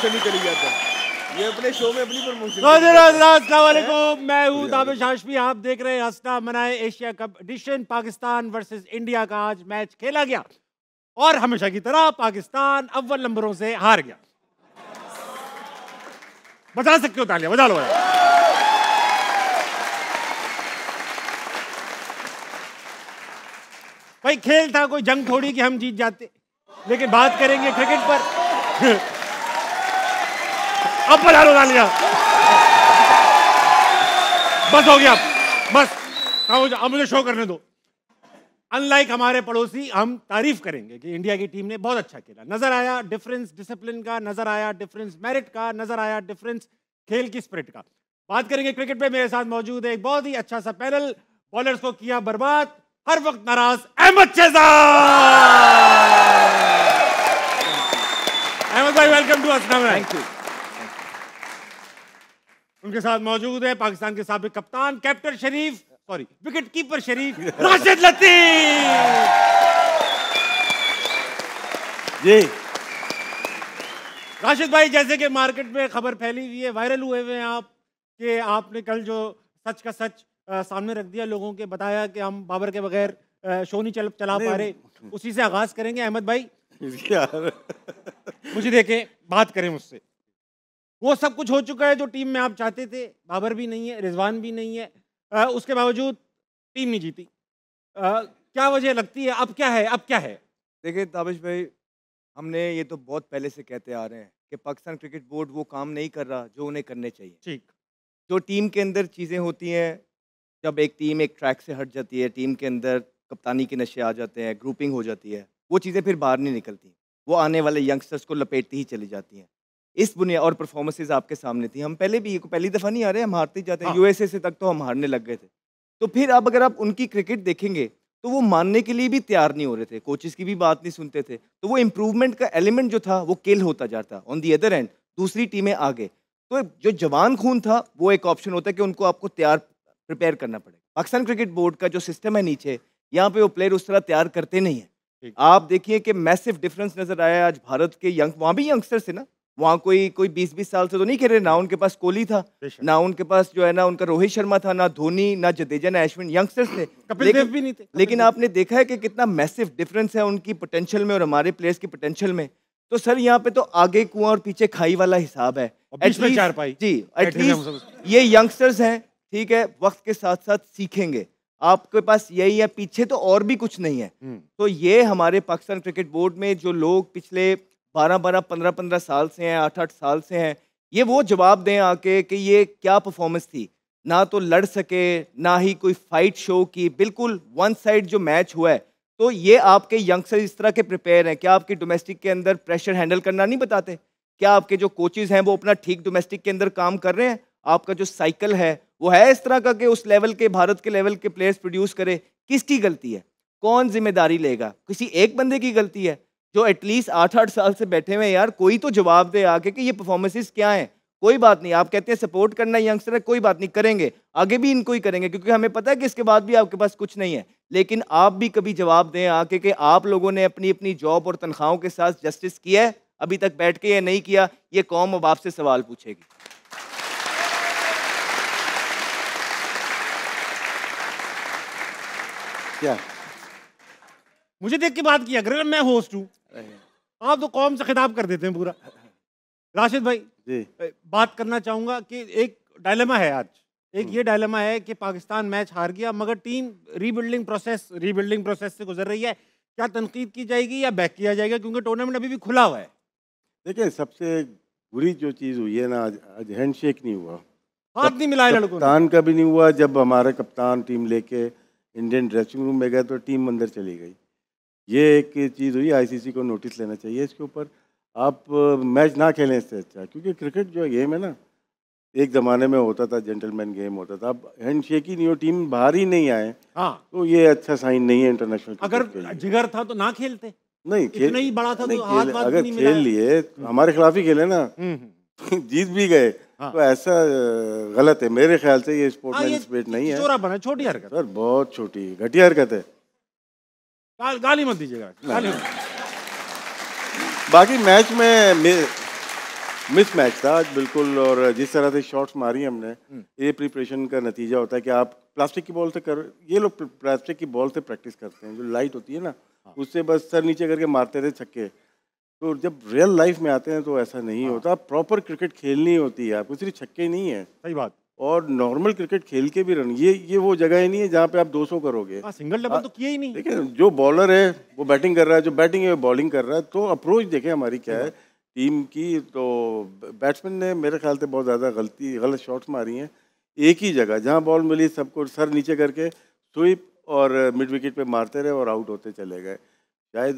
Promotion ही करी जाता है। ये अपने शो में अपनी प्रमोशन। अस्सलाम वालेकुम, मैं हूँ दानिश हाशमी। आप देख रहे हैं हंसना मनाए Asia Cup edition. Pakistan versus India का आज मैच खेला गया और हमेशा की तरह पाकिस्तान अव्वल नंबरों से हार गया। बजा सकते हो तालियां, बजा लो। भाई खेल था, कोई जंग थोड़ी कि हम जीत जाते। लेकिन बात करेंगे क्रिकेट पर। अब बजा लो तालियां। बस हो गया, बस अब मुझे शो करने दो। अनलाइक हमारे पड़ोसी, हम तारीफ करेंगे कि इंडिया की टीम ने बहुत अच्छा खेला। नजर आया डिफरेंस डिसिप्लिन का, नजर आया डिफरेंस मेरिट का, नजर आया डिफरेंस खेल की स्पिरिट का। बात करेंगे क्रिकेट पे। मेरे साथ मौजूद है एक बहुत ही अच्छा सा पैनल। बॉलर्स को किया बर्बाद, हर वक्त नाराज अहमद शहजाद। अहमद भाई वेलकम टू हंसना मनाए। Thank you. उनके साथ मौजूद है पाकिस्तान के साबिक कप्तान, कैप्टन शरीफ, सॉरी विकेट कीपर शरीफ, राशिद लतीफ जी। राशिद भाई, जैसे कि मार्केट में खबर फैली हुई है, वायरल हुए हुए हैं आप, कि आपने कल जो सच का सच सामने रख दिया लोगों के, बताया कि हम बाबर के बगैर शो नहीं चला पा रहे। उसी से आगाज करेंगे। अहमद भाई मुझे देखे, बात करें मुझसे। वो सब कुछ हो चुका है जो टीम में आप चाहते थे। बाबर भी नहीं है, रिजवान भी नहीं है, उसके बावजूद टीम नहीं जीती। क्या वजह लगती है? अब क्या है, अब क्या है? देखिए ताबिश भाई, हमने ये तो बहुत पहले से कहते आ रहे हैं कि पाकिस्तान क्रिकेट बोर्ड वो काम नहीं कर रहा जो उन्हें करने चाहिए। ठीक। जो टीम के अंदर चीज़ें होती हैं, जब एक टीम एक ट्रैक से हट जाती है, टीम के अंदर कप्तानी के नशे आ जाते हैं, ग्रुपिंग हो जाती है, वो चीज़ें फिर बाहर नहीं निकलती। वो आने वाले यंगस्टर्स को लपेटती ही चली जाती हैं। इस बुनियाद और परफॉर्मेंसेज आपके सामने थी। हम पहले भी, पहली दफ़ा नहीं आ रहे, हम हारते ही जाते हैं। यूएसए से तक तो हम हारने लग गए थे। तो फिर अब अगर आप उनकी क्रिकेट देखेंगे तो वो मानने के लिए भी तैयार नहीं हो रहे थे, कोचेस की भी बात नहीं सुनते थे। तो वो इम्प्रूवमेंट का एलिमेंट जो था वो किल होता जाता। ऑन दी अदर एंड दूसरी टीमें आगे, तो जो जवान खून था वो एक ऑप्शन होता है कि उनको आपको तैयार प्रिपेयर करना पड़ेगा। पाकिस्तान क्रिकेट बोर्ड का जो सिस्टम है नीचे, यहाँ पे वो प्लेयर उस तरह तैयार करते नहीं है। आप देखिए कि मैसिव डिफरेंस नजर आया आज भारत के यंग, वहाँ भी यंगस्टर्स थे ना, वहाँ कोई 20-20 साल से तो नहीं खेल रहे। ना उनके पास कोहली था, ना उनके पास जो है ना उनका रोहित शर्मा था, ना धोनी, ना जडेजा, ना अश्विन, यंगस्टर्स थे। कपिल देव भी नहीं थे। लेकिन आपने देखा है कि कितना मैसिव डिफरेंस है उनकी पोटेंशियल में और हमारे प्लेयर्स की पोटेंशियल में। तो सर यहाँ पे तो आगे कुआं और पीछे खाई वाला हिसाब है। जी, एटलीस्ट ये यंगस्टर्स हैं, ठीक है, वक्त के साथ साथ सीखेंगे। आपके पास यही है, पीछे तो और भी कुछ नहीं है। तो ये हमारे पाकिस्तान क्रिकेट बोर्ड में जो लोग पिछले 12-12, 15-15 साल से हैं, 8-8 साल से हैं, ये वो जवाब दें आके कि ये क्या परफॉर्मेंस थी। ना तो लड़ सके, ना ही कोई फाइट शो की, बिल्कुल वन साइड जो मैच हुआ है। तो ये आपके यंगस्टर इस तरह के प्रिपेयर हैं? क्या आपके डोमेस्टिक के अंदर प्रेशर हैंडल करना नहीं बताते? क्या आपके जो कोचेज हैं वो अपना ठीक डोमेस्टिक के अंदर काम कर रहे हैं? आपका जो साइकिल है वो है इस तरह का कि उस लेवल के, भारत के लेवल के प्लेयर्स प्रोड्यूस करे? किसकी गलती है? कौन जिम्मेदारी लेगा? किसी एक बंदे की गलती है जो एटलीस्ट 8-8 साल से बैठे हुए हैं? यार कोई तो जवाब दे आके कि ये परफॉर्मेंसेस क्या हैं। कोई बात नहीं, आप कहते हैं सपोर्ट करना यंगस्टर है, कोई बात नहीं, करेंगे, आगे भी इनको ही करेंगे, क्योंकि हमें पता है कि इसके बाद भी आपके पास कुछ नहीं है। लेकिन आप भी कभी जवाब दें आके कि आप लोगों ने अपनी अपनी जॉब और तनख्वाहों के साथ जस्टिस किया है अभी तक बैठ के या नहीं किया? ये कौम अब आपसे सवाल पूछेगी। क्या मुझे देख के बात किया अगर मैं होस्ट हूँ, आप तो कौम से खिताब कर देते हैं पूरा। राशिद भाई जी, बात करना चाहूंगा कि एक डायलेमा है आज। एक ये डायलेमा है कि पाकिस्तान मैच हार गया मगर टीम रीबिल्डिंग प्रोसेस से गुजर रही है। क्या तनकीद की जाएगी या बैक किया जाएगा, क्योंकि टूर्नामेंट अभी भी खुला हुआ है? देखिए, सबसे बुरी जो चीज़ हुई है ना, आज हैंडशेक नहीं हुआ, हाथ नहीं मिलाए लड़कों ने। कप्तान का भी नहीं हुआ। जब हमारा कप्तान टीम लेके इंडियन ड्रेसिंग रूम में गए तो टीम अंदर चली गई। ये एक चीज़ हुई, आईसीसी को नोटिस लेना चाहिए इसके ऊपर। आप मैच ना खेलें इससे अच्छा, क्योंकि क्रिकेट जो गेम है ना, एक ज़माने में होता था, जेंटलमैन गेम होता था। अब हैंडशेक ही नहीं हो, टीम बाहर ही नहीं आए, हाँ, तो ये अच्छा साइन नहीं है इंटरनेशनल। अगर जिगर था तो ना खेलते, नहीं खेल, नहीं बड़ा था नहीं तो हाथ बात अगर नहीं खेल लिए हमारे खिलाफ ही खेले ना, जीत भी गए, तो ऐसा गलत है मेरे ख्याल से। ये स्पोर्ट्समैन स्पिरिट नहीं है, चोरा बना, छोटी हरकत सर, बहुत छोटी घटिया हरकत है। गाली मत दीजिएगा। बाकी मैच में मिसमैच था आज बिल्कुल। और जिस तरह से शॉट्स मारी हमने, ये प्रिपरेशन का नतीजा होता है कि आप प्लास्टिक की बॉल से ये लोग प्लास्टिक की बॉल से प्रैक्टिस करते हैं, जो लाइट होती है ना, उससे बस सर नीचे करके मारते थे छक्के। तो जब रियल लाइफ में आते हैं तो ऐसा नहीं होता। प्रॉपर क्रिकेट खेलनी होती है आपको, सिर्फ छक्के नहीं है। सही बात। और नॉर्मल क्रिकेट खेल के भी रन, ये वो जगह ही नहीं है जहाँ पे आप 200 करोगे। सिंगल डबल तो किया ही नहीं। देखिए जो बॉलर है वो बैटिंग कर रहा है, जो बैटिंग है वो बॉलिंग कर रहा है। तो अप्रोच देखें हमारी क्या है टीम की। तो बैट्समैन ने मेरे ख्याल से बहुत ज़्यादा गलत शॉट्स मारी हैं। एक ही जगह जहाँ बॉल मिली सबको सर नीचे करके स्वीप और मिड विकेट पे मारते रहे और आउट होते चले गए। शायद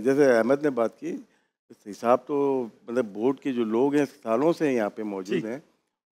जैसे अहमद ने बात की, हिसाब तो मतलब बोर्ड के जो लोग हैं सालों से यहाँ पे मौजूद हैं,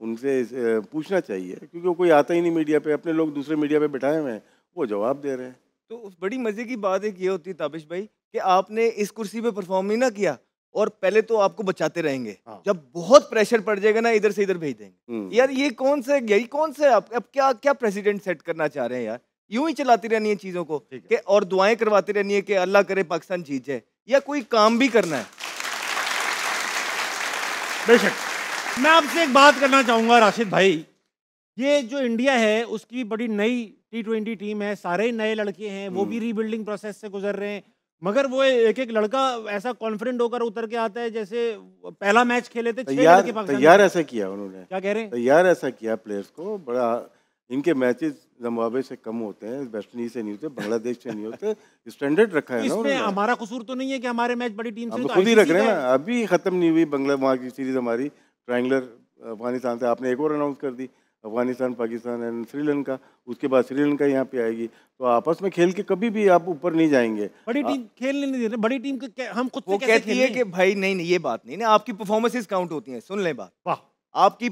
उनसे पूछना चाहिए, क्योंकि वो कोई आता ही नहीं मीडिया पे। अपने लोग दूसरे मीडिया पे बैठाए हुए हैं, वो जवाब दे रहे हैं। तो बड़ी मजे की बात एक ये होती है ताबिश भाई कि आपने इस कुर्सी पे परफॉर्म नहीं ना किया, और पहले तो आपको बचाते रहेंगे। जब बहुत प्रेशर पड़ जाएगा ना, इधर से इधर भेज देंगे। यार ये कौन सा, यही कौन सा आप अब क्या क्या प्रेसिडेंट सेट करना चाह रहे हैं यार? यूं ही चलाती रहनी है चीजों को कि और दुआएं करवाती रहनी है कि अल्लाह करे पाकिस्तान जीत जाए, या कोई काम भी करना है? बेशक। मैं आपसे एक बात करना चाहूंगा राशिद भाई, ये जो इंडिया है उसकी बड़ी नई T20 टीम है, सारे नए लड़के हैं, वो भी रीबिल्डिंग प्रोसेस से गुजर रहे हैं। मगर वो एक एक लड़का ऐसा कॉन्फिडेंट होकर उतर के आता है जैसे पहला मैच खेले थे। तैयार ऐसा किया उन्होंने। क्या कह रहे हैं? तैयार ऐसा किया प्लेयर्स को। बड़ा इनके मैचेस जिम्बाब्वे से कम होते हैं, वेस्ट इंडीज से नहीं होते, बांग्लादेश से नहीं होते। स्टैंडर्ड रखा है ना। इसमें हमारा कसूर तो नहीं है कि हमारे मैच बड़ी टीम से तो खुद ही रख रहे हैं ना। अभी खत्म नहीं हुई बांग्ला वहाँ की सीरीज हमारी ट्रायंगुलर अफगानिस्तान से, आपने एक और अनाउंस कर दी, अफगानिस्तान, पाकिस्तान एंड श्रीलंका। उसके बाद श्रीलंका यहाँ पे आएगी। तो आपस में खेल के कभी भी आप ऊपर नहीं जाएंगे। बड़ी टीम खेलने नहीं दे रहे। बड़ी टीम हम खुद वो कहती है कि भाई नहीं नहीं, ये बात नहीं ना, आपकी परफॉर्मेंसेस काउंट होती हैं। सुन ले बात, वाह, आपकी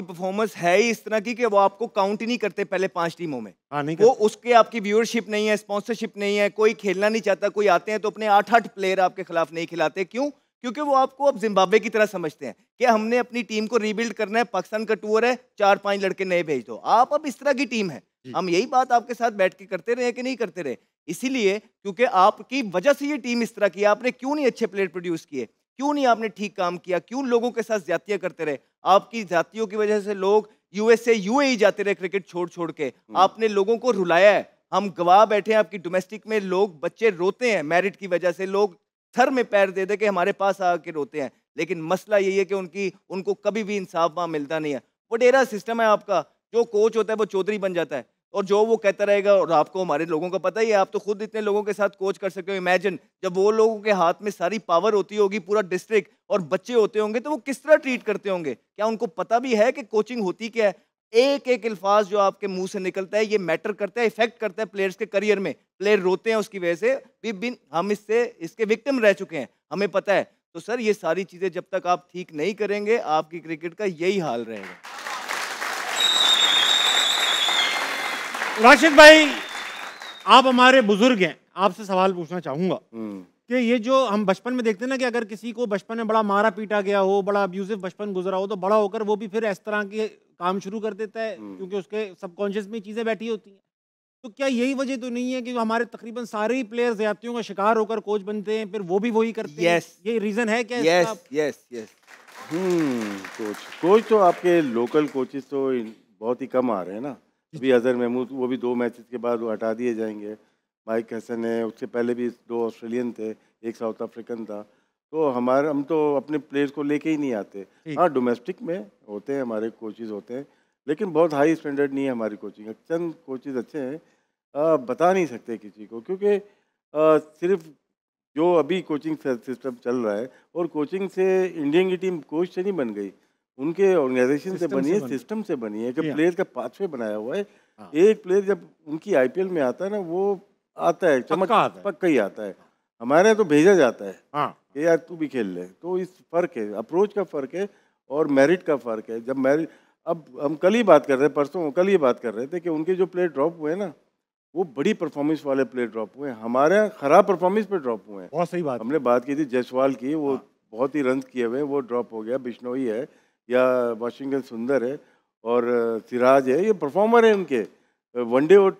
परफॉर्मेंस है ही इस तरह की कि वो आपको काउंट ही नहीं करते पहले 5 टीमों में। नहीं वो उसके आपकी व्यूअरशिप नहीं है, स्पॉन्सरशिप नहीं है, कोई खेलना नहीं चाहता। कोई आते हैं तो अपने 8-8 प्लेयर आपके खिलाफ नहीं खिलाते। क्यों? क्योंकि वो आपको अब जिम्बाब्वे की तरह समझते हैं कि हमने अपनी टीम को रीबिल्ड करना है, पाकिस्तान का टूर है, 4-5 लड़के नए भेज दो। आप अब इस तरह की टीम है। हम यही बात आपके साथ बैठ के करते रहे कि नहीं करते रहे? इसीलिए क्योंकि आपकी वजह से ये टीम इस तरह की। आपने क्यों नहीं अच्छे प्लेयर प्रोड्यूस किए? क्यों नहीं आपने ठीक काम किया? क्यों लोगों के साथ ज्यादतियां करते रहे? आपकी ज्यादतियों की वजह से लोग यूएसए यूएई जाते रहे क्रिकेट छोड़ छोड़ के। आपने लोगों को रुलाया है। हम गवाह बैठे हैं, आपकी डोमेस्टिक में लोग, बच्चे रोते हैं मेरिट की वजह से। लोग सर में पैर दे दे के हमारे पास आके रोते हैं। लेकिन मसला यही है कि उनको कभी भी इंसाफ वहां मिलता नहीं है। वडेरा सिस्टम है आपका। जो कोच होता है वो चौधरी बन जाता है, और जो वो कहता रहेगा। और आपको, हमारे लोगों को पता ही है, आप तो खुद इतने लोगों के साथ कोच कर सकते हो। इमेजिन जब वो लोगों के हाथ में सारी पावर होती होगी, पूरा डिस्ट्रिक्ट, और बच्चे होते होंगे, तो वो किस तरह ट्रीट करते होंगे? क्या उनको पता भी है कि कोचिंग होती क्या है? एक एक अल्फाज जो आपके मुंह से निकलता है, ये मैटर करता है, इफेक्ट करता है प्लेयर्स के करियर में। प्लेयर रोते हैं उसकी वजह से। हम इसके विक्टिम रह चुके हैं, हमें पता है। तो सर ये सारी चीजें जब तक आप ठीक नहीं करेंगे, आपकी क्रिकेट का यही हाल रहेगा। राशिद भाई, आप हमारे बुजुर्ग हैं, आपसे सवाल पूछना चाहूंगा कि ये जो हम बचपन में देखते हैं ना कि अगर किसी को बचपन में बड़ा मारा पीटा गया हो, बड़ा अब्यूजिव बचपन गुजरा हो, तो बड़ा होकर वो भी फिर इस तरह के काम शुरू कर देता है, क्योंकि उसके सबकॉन्शियस में चीजें बैठी होती हैं। तो क्या यही वजह तो नहीं है कि जो हमारे तकरीबन सारे ही प्लेयर्स ज्यादतियों का शिकार होकर कोच बनते हैं, फिर वो भी वही करते हैं? ये रीजन है क्या? यस। कोच तो आपके लोकल कोचेस तो बहुत ही कम आ रहे हैं ना। अभी अजहर महमूद, वो भी 2 मैचेस के बाद वो हटा दिए जाएंगे। माइक हसन है, उससे पहले भी 2 ऑस्ट्रेलियन थे, एक साउथ अफ्रीकन था। तो हम तो अपने प्लेयर्स को लेके ही नहीं आते। हाँ, डोमेस्टिक में होते हैं हमारे कोचेस होते हैं, लेकिन बहुत हाई स्टैंडर्ड नहीं है हमारी कोचिंग। चंद कोचेस अच्छे हैं, बता नहीं सकते किसी को, क्योंकि सिर्फ जो अभी कोचिंग सिस्टम चल रहा है, और कोचिंग से इंडियन की टीम कोच से नहीं बन गई, उनके ऑर्गेनाइजेशन से बनी है, सिस्टम से बनी है। जब प्लेयर का पाथवे बनाया हुआ है, एक प्लेयर जब उनकी आईपीएल में आता है ना, वो आता है पक्का ही आता है। हमारे यहाँ तो भेजा जाता है कि यार तू भी खेल ले। तो इस फर्क है, अप्रोच का फर्क है और मेरिट का फर्क है। जब मेरिट, अब हम कल ही बात कर रहे थे, परसों कल ही बात कर रहे थे कि उनके जो प्लेयर ड्रॉप हुए ना, वो बड़ी परफॉर्मेंस वाले प्लेयर ड्रॉप हुए हैं। हमारे यहाँ खराब परफॉर्मेंस पे ड्रॉप हुए हैं। बहुत सही बात। हमने बात की थी जायसवाल की, वो बहुत ही रन किए हुए, वो ड्रॉप हो गया। बिश्नोई है या वाशिंगटन सुंदर है और सिराज है, ये परफॉर्मर है उनके वनडे और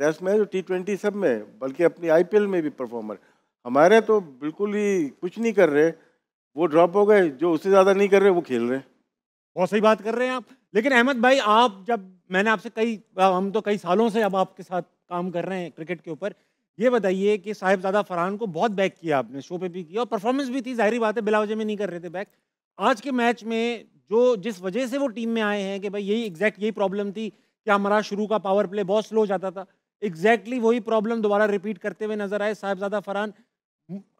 टेस्ट में, जो T20 सब में, बल्कि अपनी आईपीएल में भी परफॉर्मर। हमारे तो बिल्कुल ही कुछ नहीं कर रहे। वो ड्रॉप हो गए, जो उससे ज़्यादा नहीं कर रहे वो खेल रहे हैं। बहुत सही बात कर रहे हैं आप। लेकिन अहमद भाई, आप जब मैंने आपसे हम तो कई सालों से अब आपके साथ काम कर रहे हैं क्रिकेट के ऊपर, ये बताइए कि साहिबजादा फरहान को बहुत बैक किया आपने, शो पे भी किया और परफॉर्मेंस भी थी, जाहिर बात है बिला वजह में नहीं कर रहे थे बैक। आज के मैच में जिस वजह से वो टीम में आए हैं कि भाई यही प्रॉब्लम थी कि हमारा शुरू का पावर प्ले बहुत स्लो जाता था, एग्जैक्टली वही प्रॉब्लम दोबारा रिपीट करते हुए नजर आए साहिबजादा फरहान।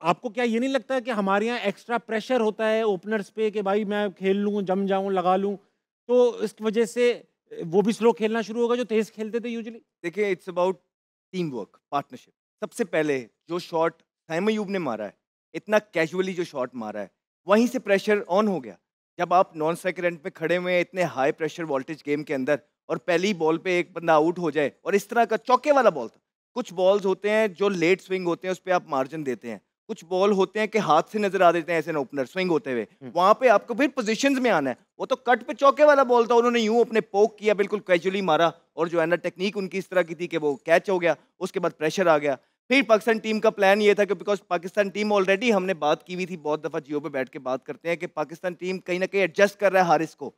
आपको क्या ये नहीं लगता कि हमारे यहाँ एक्स्ट्रा प्रेशर होता है ओपनर्स पे कि भाई मैं खेल लूँ, जम जाऊँ, लगा लूँ, तो इस वजह से वो भी स्लो खेलना शुरू होगा जो तेज खेलते थे यूजुअली? देखिए, it's about team work, partnership. सबसे पहले जो शॉट साइम अयूब ने मारा है, इतना कैजुअली जो शॉट मारा है, वहीं से प्रेशर ऑन हो गया। जब आप नॉन स्ट्राइकर एंड पे खड़े हुए हैं इतने हाई प्रेशर वोल्टेज गेम के अंदर, और पहली बॉल पे एक बंदा आउट हो जाए, और इस तरह का चौके वाला बॉल था। कुछ बॉल्स होते हैं जो लेट स्विंग होते हैं, उस पर आप मार्जिन देते हैं। कुछ बॉल होते हैं कि हाथ से नजर आ देते हैं ऐसे ना ओपनर स्विंग होते हुए, वहां पे आपको फिर पोजीशंस में आना है। वो तो कट पे चौके वाला बॉल था, उन्होंने यूं अपने पोक किया, बिल्कुल कैजुअली मारा, और जो है ना टेक्निक उनकी इस तरह की थी कि वो कैच हो गया। उसके बाद प्रेशर आ गया। फिर पाकिस्तान टीम का प्लान ये था कि बिकॉज पाकिस्तान टीम ऑलरेडी, हमने बात की हुई थी, बहुत दफा जियो पे बैठ के बात करते हैं कि पाकिस्तान टीम कहीं ना कहीं एडजस्ट कर रहा है हारिस को,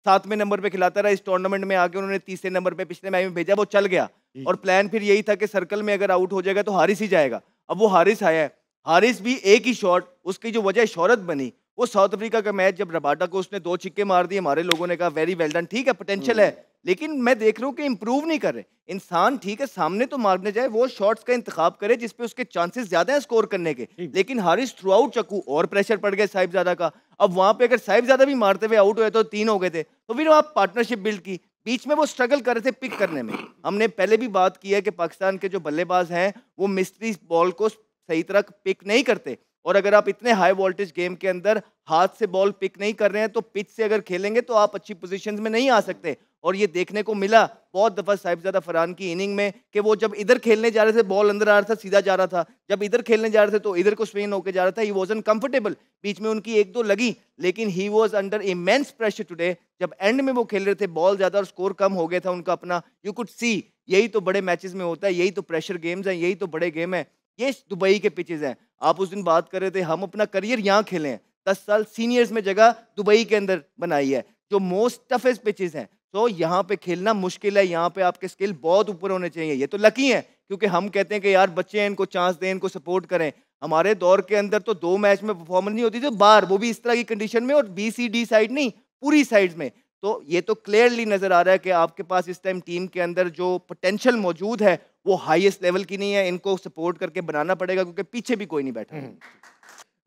7वें नंबर पे खिलाता रहा। इस टूर्नामेंट में आके उन्होंने 3रे नंबर पे पिछले मैच में भेजा, वो चल गया, और प्लान फिर यही था कि सर्कल में अगर आउट हो जाएगा तो हारिस ही जाएगा। अब वो हारिस आया है, हारिस भी एक ही शॉट, उसकी जो वजह शोहरत बनी, वो साउथ अफ्रीका का मैच जब रबाडा को उसने 2 छिक्के मार दिए, हमारे लोगों ने कहा वेरी वेल डन, ठीक है पोटेंशियल है, लेकिन मैं देख रहा हूँ कि इंप्रूव नहीं कर रहे। इंसान ठीक है सामने तो मारने जाए, वो शॉट्स का इंतखाब करे जिसपे उसके चांसेस ज्यादा है स्कोर करने के, लेकिन हारिस थ्रू आउट चक्कू, और प्रेशर पड़ गया साहिबजादा का। अब वहां पे अगर साहिबजादा भी मारते हुए आउट हुए तो 3 हो गए थे, तो फिर आप पार्टनरशिप बिल्ड की। बीच में वो स्ट्रगल कर रहे थे पिक करने में। हमने पहले भी बात की है कि पाकिस्तान के जो बल्लेबाज हैं वो मिस्ट्री बॉल को सही तरह पिक नहीं करते, और अगर आप इतने हाई वोल्टेज गेम के अंदर हाथ से बॉल पिक नहीं कर रहे हैं तो पिच से अगर खेलेंगे तो आप अच्छी पोजीशंस में नहीं आ सकते। और ये देखने को मिला बहुत दफा साहिबजादा फरहान की इनिंग में कि वो जब इधर खेलने जा रहे थे बॉल अंदर आ रहा था, सीधा जा रहा था, जब इधर खेलने जा रहे थे तो इधर को स्विंग होकर जा रहा था। ही वाजंट कंफर्टेबल, बीच में उनकी 1-2 लगी, लेकिन he was under immense pressure today. जब एंड में वो खेल रहे थे, बॉल ज्यादा और स्कोर कम हो गया था उनका अपना, यू कुड सी। यही तो बड़े मैचेस में होता है, यही तो प्रेशर गेम्स हैं, यही तो बड़े गेम है। ये दुबई के पिचेस हैं। आप उस दिन बात कर रहे थे हम अपना करियर यहाँ खेले हैं, 10 साल सीनियर्स में जगह दुबई के अंदर बनाई है, जो मोस्ट टफेस्ट पिचेस हैं। तो यहाँ पे खेलना मुश्किल है, यहाँ पे आपके स्किल बहुत ऊपर होने चाहिए। ये तो लकी है क्योंकि हम कहते हैं कि यार बच्चे हैं, इनको चांस दें, इनको सपोर्ट करें। हमारे दौर के अंदर तो 2 मैच में परफॉर्मेंस नहीं होती थी बाहर, वो भी इस तरह की कंडीशन में, और BCD साइड नहीं, पूरी साइड में। तो ये तो क्लियरली नजर आ रहा है कि आपके पास इस टाइम टीम के अंदर जो पोटेंशियल मौजूद है वो हाईएस्ट लेवल की नहीं है। इनको सपोर्ट करके बनाना पड़ेगा क्योंकि पीछे भी कोई नहीं बैठा।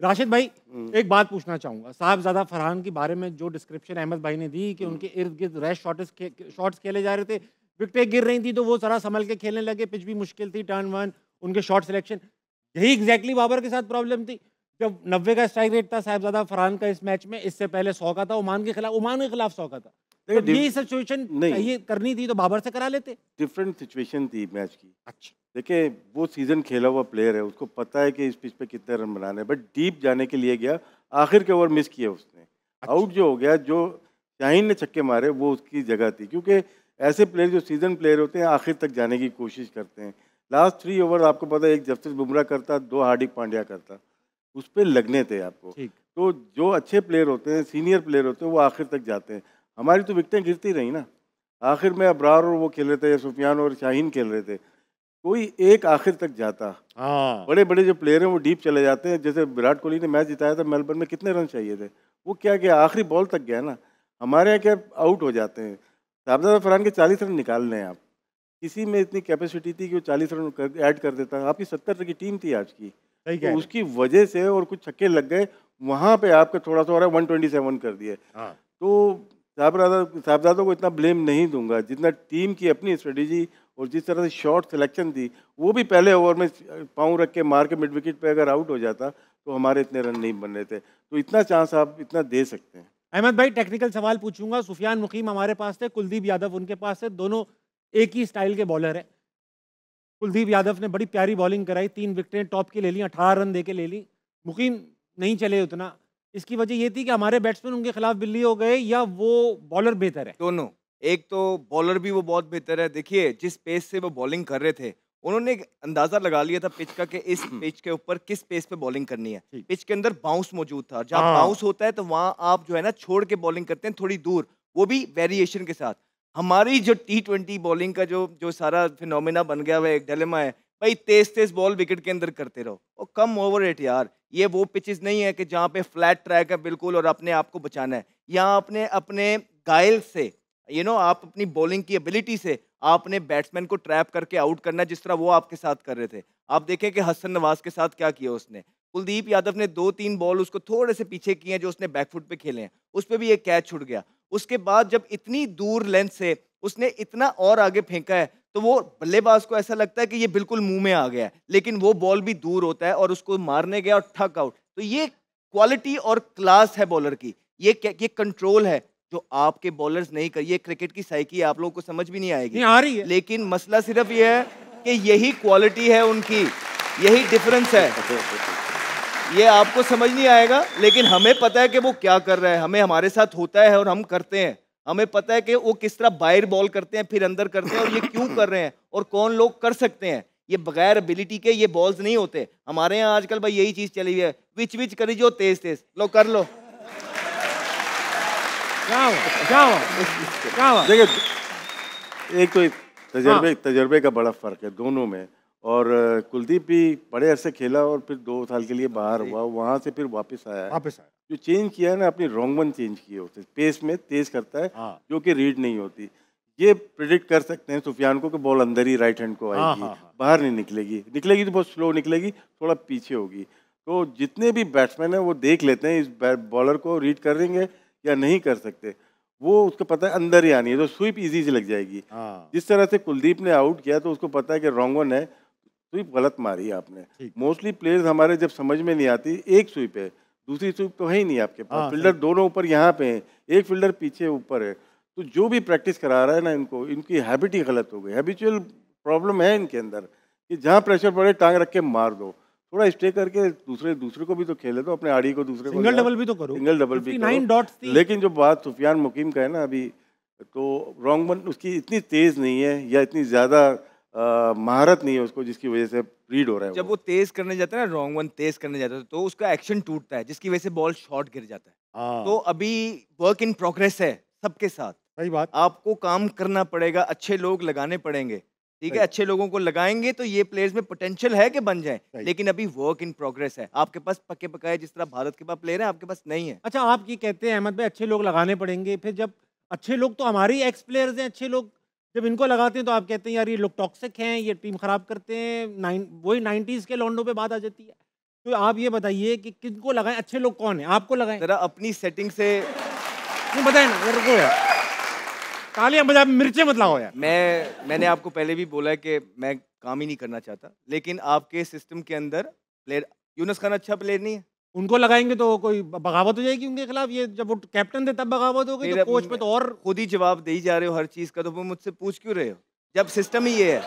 राशिद भाई, एक बात पूछना चाहूंगा, साहिबजादा फरहान के बारे में जो डिस्क्रिप्शन अहमद भाई ने दी कि उनके इर्द गिर्द रैश शॉट्स खेले जा रहे थे, विकेटें गिर रही थी तो वो जरा संभल के खेलने लगे, पिच भी मुश्किल थी, टर्न 1, उनके शॉट सिलेक्शन। यही एग्जैक्टली बाबर के साथ प्रॉब्लम थी। जब 90 का स्ट्राइक रेट था साहिबजादा फरहान का इस मैच में, इससे पहले 100 का था, ओमान के खिलाफ 100 का था। तो ये सिचुएशन ये करनी थी तो बाबर से करा लेते। डिफरेंट सिचुएशन थी मैच की। अच्छा, देखिए वो सीजन खेला हुआ प्लेयर है, उसको पता है कि इस पिच पे कितने रन बनाने हैं, बट डीप जाने के लिए गया, आखिर के ओवर मिस किया उसने। अच्छा। आउट जो हो गया, जो शाहीन ने छक्के मारे वो उसकी जगह थी, क्योंकि ऐसे प्लेयर जो सीजन प्लेयर होते हैं आखिर तक जाने की कोशिश करते हैं। लास्ट 3 ओवर आपको पता है, एक जसप्रीत बुमराह करता, 2 हार्दिक पांड्या करता, उस पर लगने थे आपको। तो जो अच्छे प्लेयर होते हैं, सीनियर प्लेयर होते हैं, वो आखिर तक जाते हैं। हमारी तो विकेटें गिरती रही ना, आखिर में अबरार और वो खेल रहे थे, सुफियान और शाहीन खेल रहे थे, कोई एक आखिर तक जाता। बड़े बड़े जो प्लेयर हैं वो डीप चले जाते हैं। जैसे विराट कोहली ने मैच जिताया था मेलबर्न में, कितने रन चाहिए थे, वो क्या गया आखिरी बॉल तक गया ना। हमारे यहाँ क्या आउट हो जाते हैं। साहिबजादा फरहान के 40 रन निकाल लें आप, किसी में इतनी कैपेसिटी थी कि वो 40 रन ऐड कर देता। आपकी 70 रन की टीम थी आज की, तो उसकी वजह से और कुछ छक्के लग गए, वहाँ पे आपका थोड़ा सा हो रहा है, 127 कर दिए। तो साहिबजादा को इतना ब्लेम नहीं दूंगा, जितना टीम की अपनी स्ट्रेटेजी और जिस तरह से शॉट सिलेक्शन थी, वो भी पहले ओवर में पाँव रख के मार के मिड विकेट पे अगर आउट हो जाता तो हमारे इतने रन नहीं बन रहे थे। तो इतना चांस आप इतना दे सकते हैं। अहमद भाई, टेक्निकल सवाल पूछूंगा। सुफियान मुकीम हमारे पास थे, कुलदीप यादव उनके पास है, दोनों एक ही स्टाइल के बॉलर है। कुलदीप यादव ने बड़ी प्यारी बॉलिंग कराई, 3 विकेटें टॉप की ले ली, 18 रन दे के ले ली। मुकीम नहीं चले उतना, इसकी वजह ये थी कि हमारे बैट्समैन उनके खिलाफ बिल्ली हो गए, या वो बॉलर बेहतर है? दोनों। एक तो बॉलर भी वो बहुत बेहतर है। देखिए जिस पेस से वो बॉलिंग कर रहे थे, उन्होंने एक अंदाजा लगा लिया था पिच का कि इस पिच के ऊपर किस पेस पे बॉलिंग करनी है। पिच के अंदर बाउंस मौजूद था, जहाँ बाउंस होता है तो वहाँ आप जो है ना छोड़ के बॉलिंग करते हैं थोड़ी दूर, वो भी वेरिएशन के साथ। हमारी जो T20 बॉलिंग का जो सारा फिनोमेना बन गया हुआ एक डिलेमा है, भाई तेज तेज बॉल विकेट के अंदर करते रहो और कम ओवर इट यार। ये वो पिचेस नहीं है कि जहाँ पे फ्लैट ट्रैक है बिल्कुल और अपने आप को बचाना है। यहाँ अपने अपने गाइल से आप अपनी बॉलिंग की एबिलिटी से आपने बैट्समैन को ट्रैप करके आउट करना है, जिस तरह वो आपके साथ कर रहे थे। आप देखें कि हसन नवाज के साथ क्या किया उसने। कुलदीप यादव ने 2-3 बॉल उसको थोड़े से पीछे किए हैं जो उसने बैकफुट पे खेले हैं, उस पर भी एक कैच छूट गया। उसके बाद जब इतनी दूर लेंथ से उसने इतना और आगे फेंका है तो वो बल्लेबाज को ऐसा लगता है कि ये बिल्कुल मुंह में आ गया है, लेकिन वो बॉल भी दूर होता है और उसको मारने गया और ठक आउट। तो ये क्वालिटी और क्लास है बॉलर की, ये कंट्रोल है जो आपके बॉलर्स नहीं कर। ये क्रिकेट की साइकी आप लोगों को समझ भी नहीं आएगी, नहीं आ रही है। लेकिन मसला सिर्फ ये है कि यही क्वालिटी है उनकी, यही डिफरेंस है। ये आपको समझ नहीं आएगा, लेकिन हमें पता है कि वो क्या कर रहा है, हमें हमारे साथ होता है और हम करते हैं। हमें पता है कि वो किस तरह बाहर बॉल करते हैं फिर अंदर करते हैं और ये क्यों कर रहे हैं और कौन लोग कर सकते हैं। ये बगैर एबिलिटी के ये बॉल्स नहीं होते। हमारे यहाँ आजकल भाई यही चीज चली हुई है, विच विच करी जो तेज तेज लो कर लो। देखिए, एक तो तजर्बे का बड़ा फर्क है दोनों में। और कुलदीप भी बड़े अरसे खेला और फिर 2 साल के लिए बाहर हुआ, वहाँ से फिर वापस आया। जो चेंज किया है ना, अपनी रॉन्ग वन चेंज किए होते, पेस में तेज करता है जो कि रीड नहीं होती। ये प्रिडिक्ट कर सकते हैं सुफियान को कि बॉल अंदर ही राइट हैंड को आएगी, बाहर नहीं निकलेगी तो बहुत स्लो निकलेगी, थोड़ा पीछे होगी। तो जितने भी बैट्समैन हैं वो देख लेते हैं इस बॉलर को रीड करेंगे या नहीं कर सकते, वो उसको पता है अंदर ही आनी है तो स्वीप इजी से लग जाएगी। जिस तरह से कुलदीप ने आउट किया तो उसको पता है कि रॉन्ग वन है, स्वीप गलत मारी है आपने। मोस्टली प्लेयर्स हमारे जब समझ में नहीं आती, एक स्वीप है, दूसरी स्वीप तो है ही नहीं आपके पास। फील्डर दोनों ऊपर यहाँ पे हैं, एक फील्डर पीछे ऊपर है। तो जो भी प्रैक्टिस करा रहा है ना इनको, इनकी हैबिट ही गलत हो गई। हैबिचुअल प्रॉब्लम है इनके अंदर कि जहाँ प्रेशर पड़े टांग रख के मार दो, थोड़ा स्टे करके दूसरे को भी तो खेले दो, अपने आड़ी को दूसरे को सिंगल डबल भी तो करो, सिंगल डबल भी करो। लेकिन जो बात सुफियान मुकीम का है ना अभी, तो रॉन्ग वन उसकी इतनी तेज नहीं है या इतनी ज्यादा महारत नहीं है उसको, जिसकी वजह से रीड हो रहा है। जब वो तेज करने जाता है ना, रॉन्ग वन तेज करने जाता है तो उसका एक्शन टूटता है, जिसकी वजह से बॉल शॉर्ट गिर जाता है। तो अभी वर्क इन प्रोग्रेस है सबके साथ। सही बात, आपको काम करना पड़ेगा, अच्छे लोग लगाने पड़ेंगे, ठीक है। अच्छे लोगों को लगाएंगे तो ये प्लेयर्स में पोटेंशियल है कि बन जाए, लेकिन अभी वर्क इन प्रोग्रेस है। आपके पास पक्के पकाए जिस तरह भारत के पास प्लेयर है, आपके पास नहीं है। अच्छा, आप ये कहते हैं अहमद भाई अच्छे लोग लगाने पड़ेंगे, फिर जब अच्छे लोग तो हमारे एक्स प्लेयर्स हैं, अच्छे लोग जब इनको लगाते हैं तो आप कहते हैं यार ये लोग टॉक्सिक हैं, ये टीम खराब करते हैं। वही 90s के लॉन्डो पे बात आ जाती है। तो आप ये बताइए कि किनको लगाएं, अच्छे लोग कौन है, आपको लगाएं जरा अपनी सेटिंग से नहीं बताए ना यार, रुको यार, तालियां बजा, मिर्चें मत लगाओ यार। मैंने आपको पहले भी बोला है कि मैं काम ही नहीं करना चाहता, लेकिन आपके सिस्टम के अंदर प्लेयर यूनुस खान अच्छा प्लेयर नहीं है। उनको लगाएंगे तो कोई बगावत हो जाएगी उनके खिलाफ। ये जब वो कैप्टन थे तब बगावत हो गई, तो कोच पे तो और खुद ही जवाब दे ही जा रहे हो हर चीज का, तो वो मुझसे पूछ क्यों रहे हो जब सिस्टम ही ये है।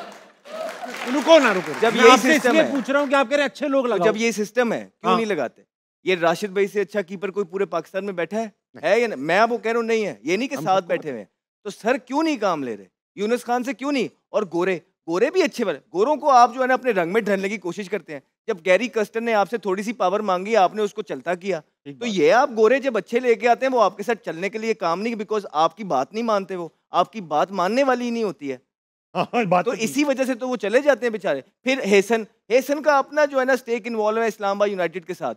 रुको ना रुको, जब ये सिस्टम है, पूछ रहा हूँ कि आप कह रहे हैं अच्छे लोग लगाओ, जब ये सिस्टम है क्यों नहीं लगाते। ये राशिद भाई से अच्छा कीपर कोई पूरे पाकिस्तान में बैठा है या मैं वो कह रहा हूँ नहीं है, ये नहीं कि साथ बैठे हुए, तो सर क्यों नहीं काम ले रहे। यूनुस खान से क्यों नहीं, और गोरे भी अच्छे वाले, गोरों को आप जो है ना अपने रंग में ढलने की कोशिश करते हैं। जब गैरी कस्टर ने आपसे थोड़ी सी पावर मांगी, आपने उसको चलता किया। तो ये आप गोरे जब अच्छे लेके आते हैं, वो आपके साथ चलने के लिए काम नहीं, बिकॉज आपकी बात नहीं मानते, वो आपकी बात मानने वाली ही नहीं होती है। तो इसी वजह से तो वो चले जाते हैं बेचारे। फिर हेसन का अपना जो है ना स्टेक इन्वॉल्व है इस्लामाबाद यूनाइटेड के साथ,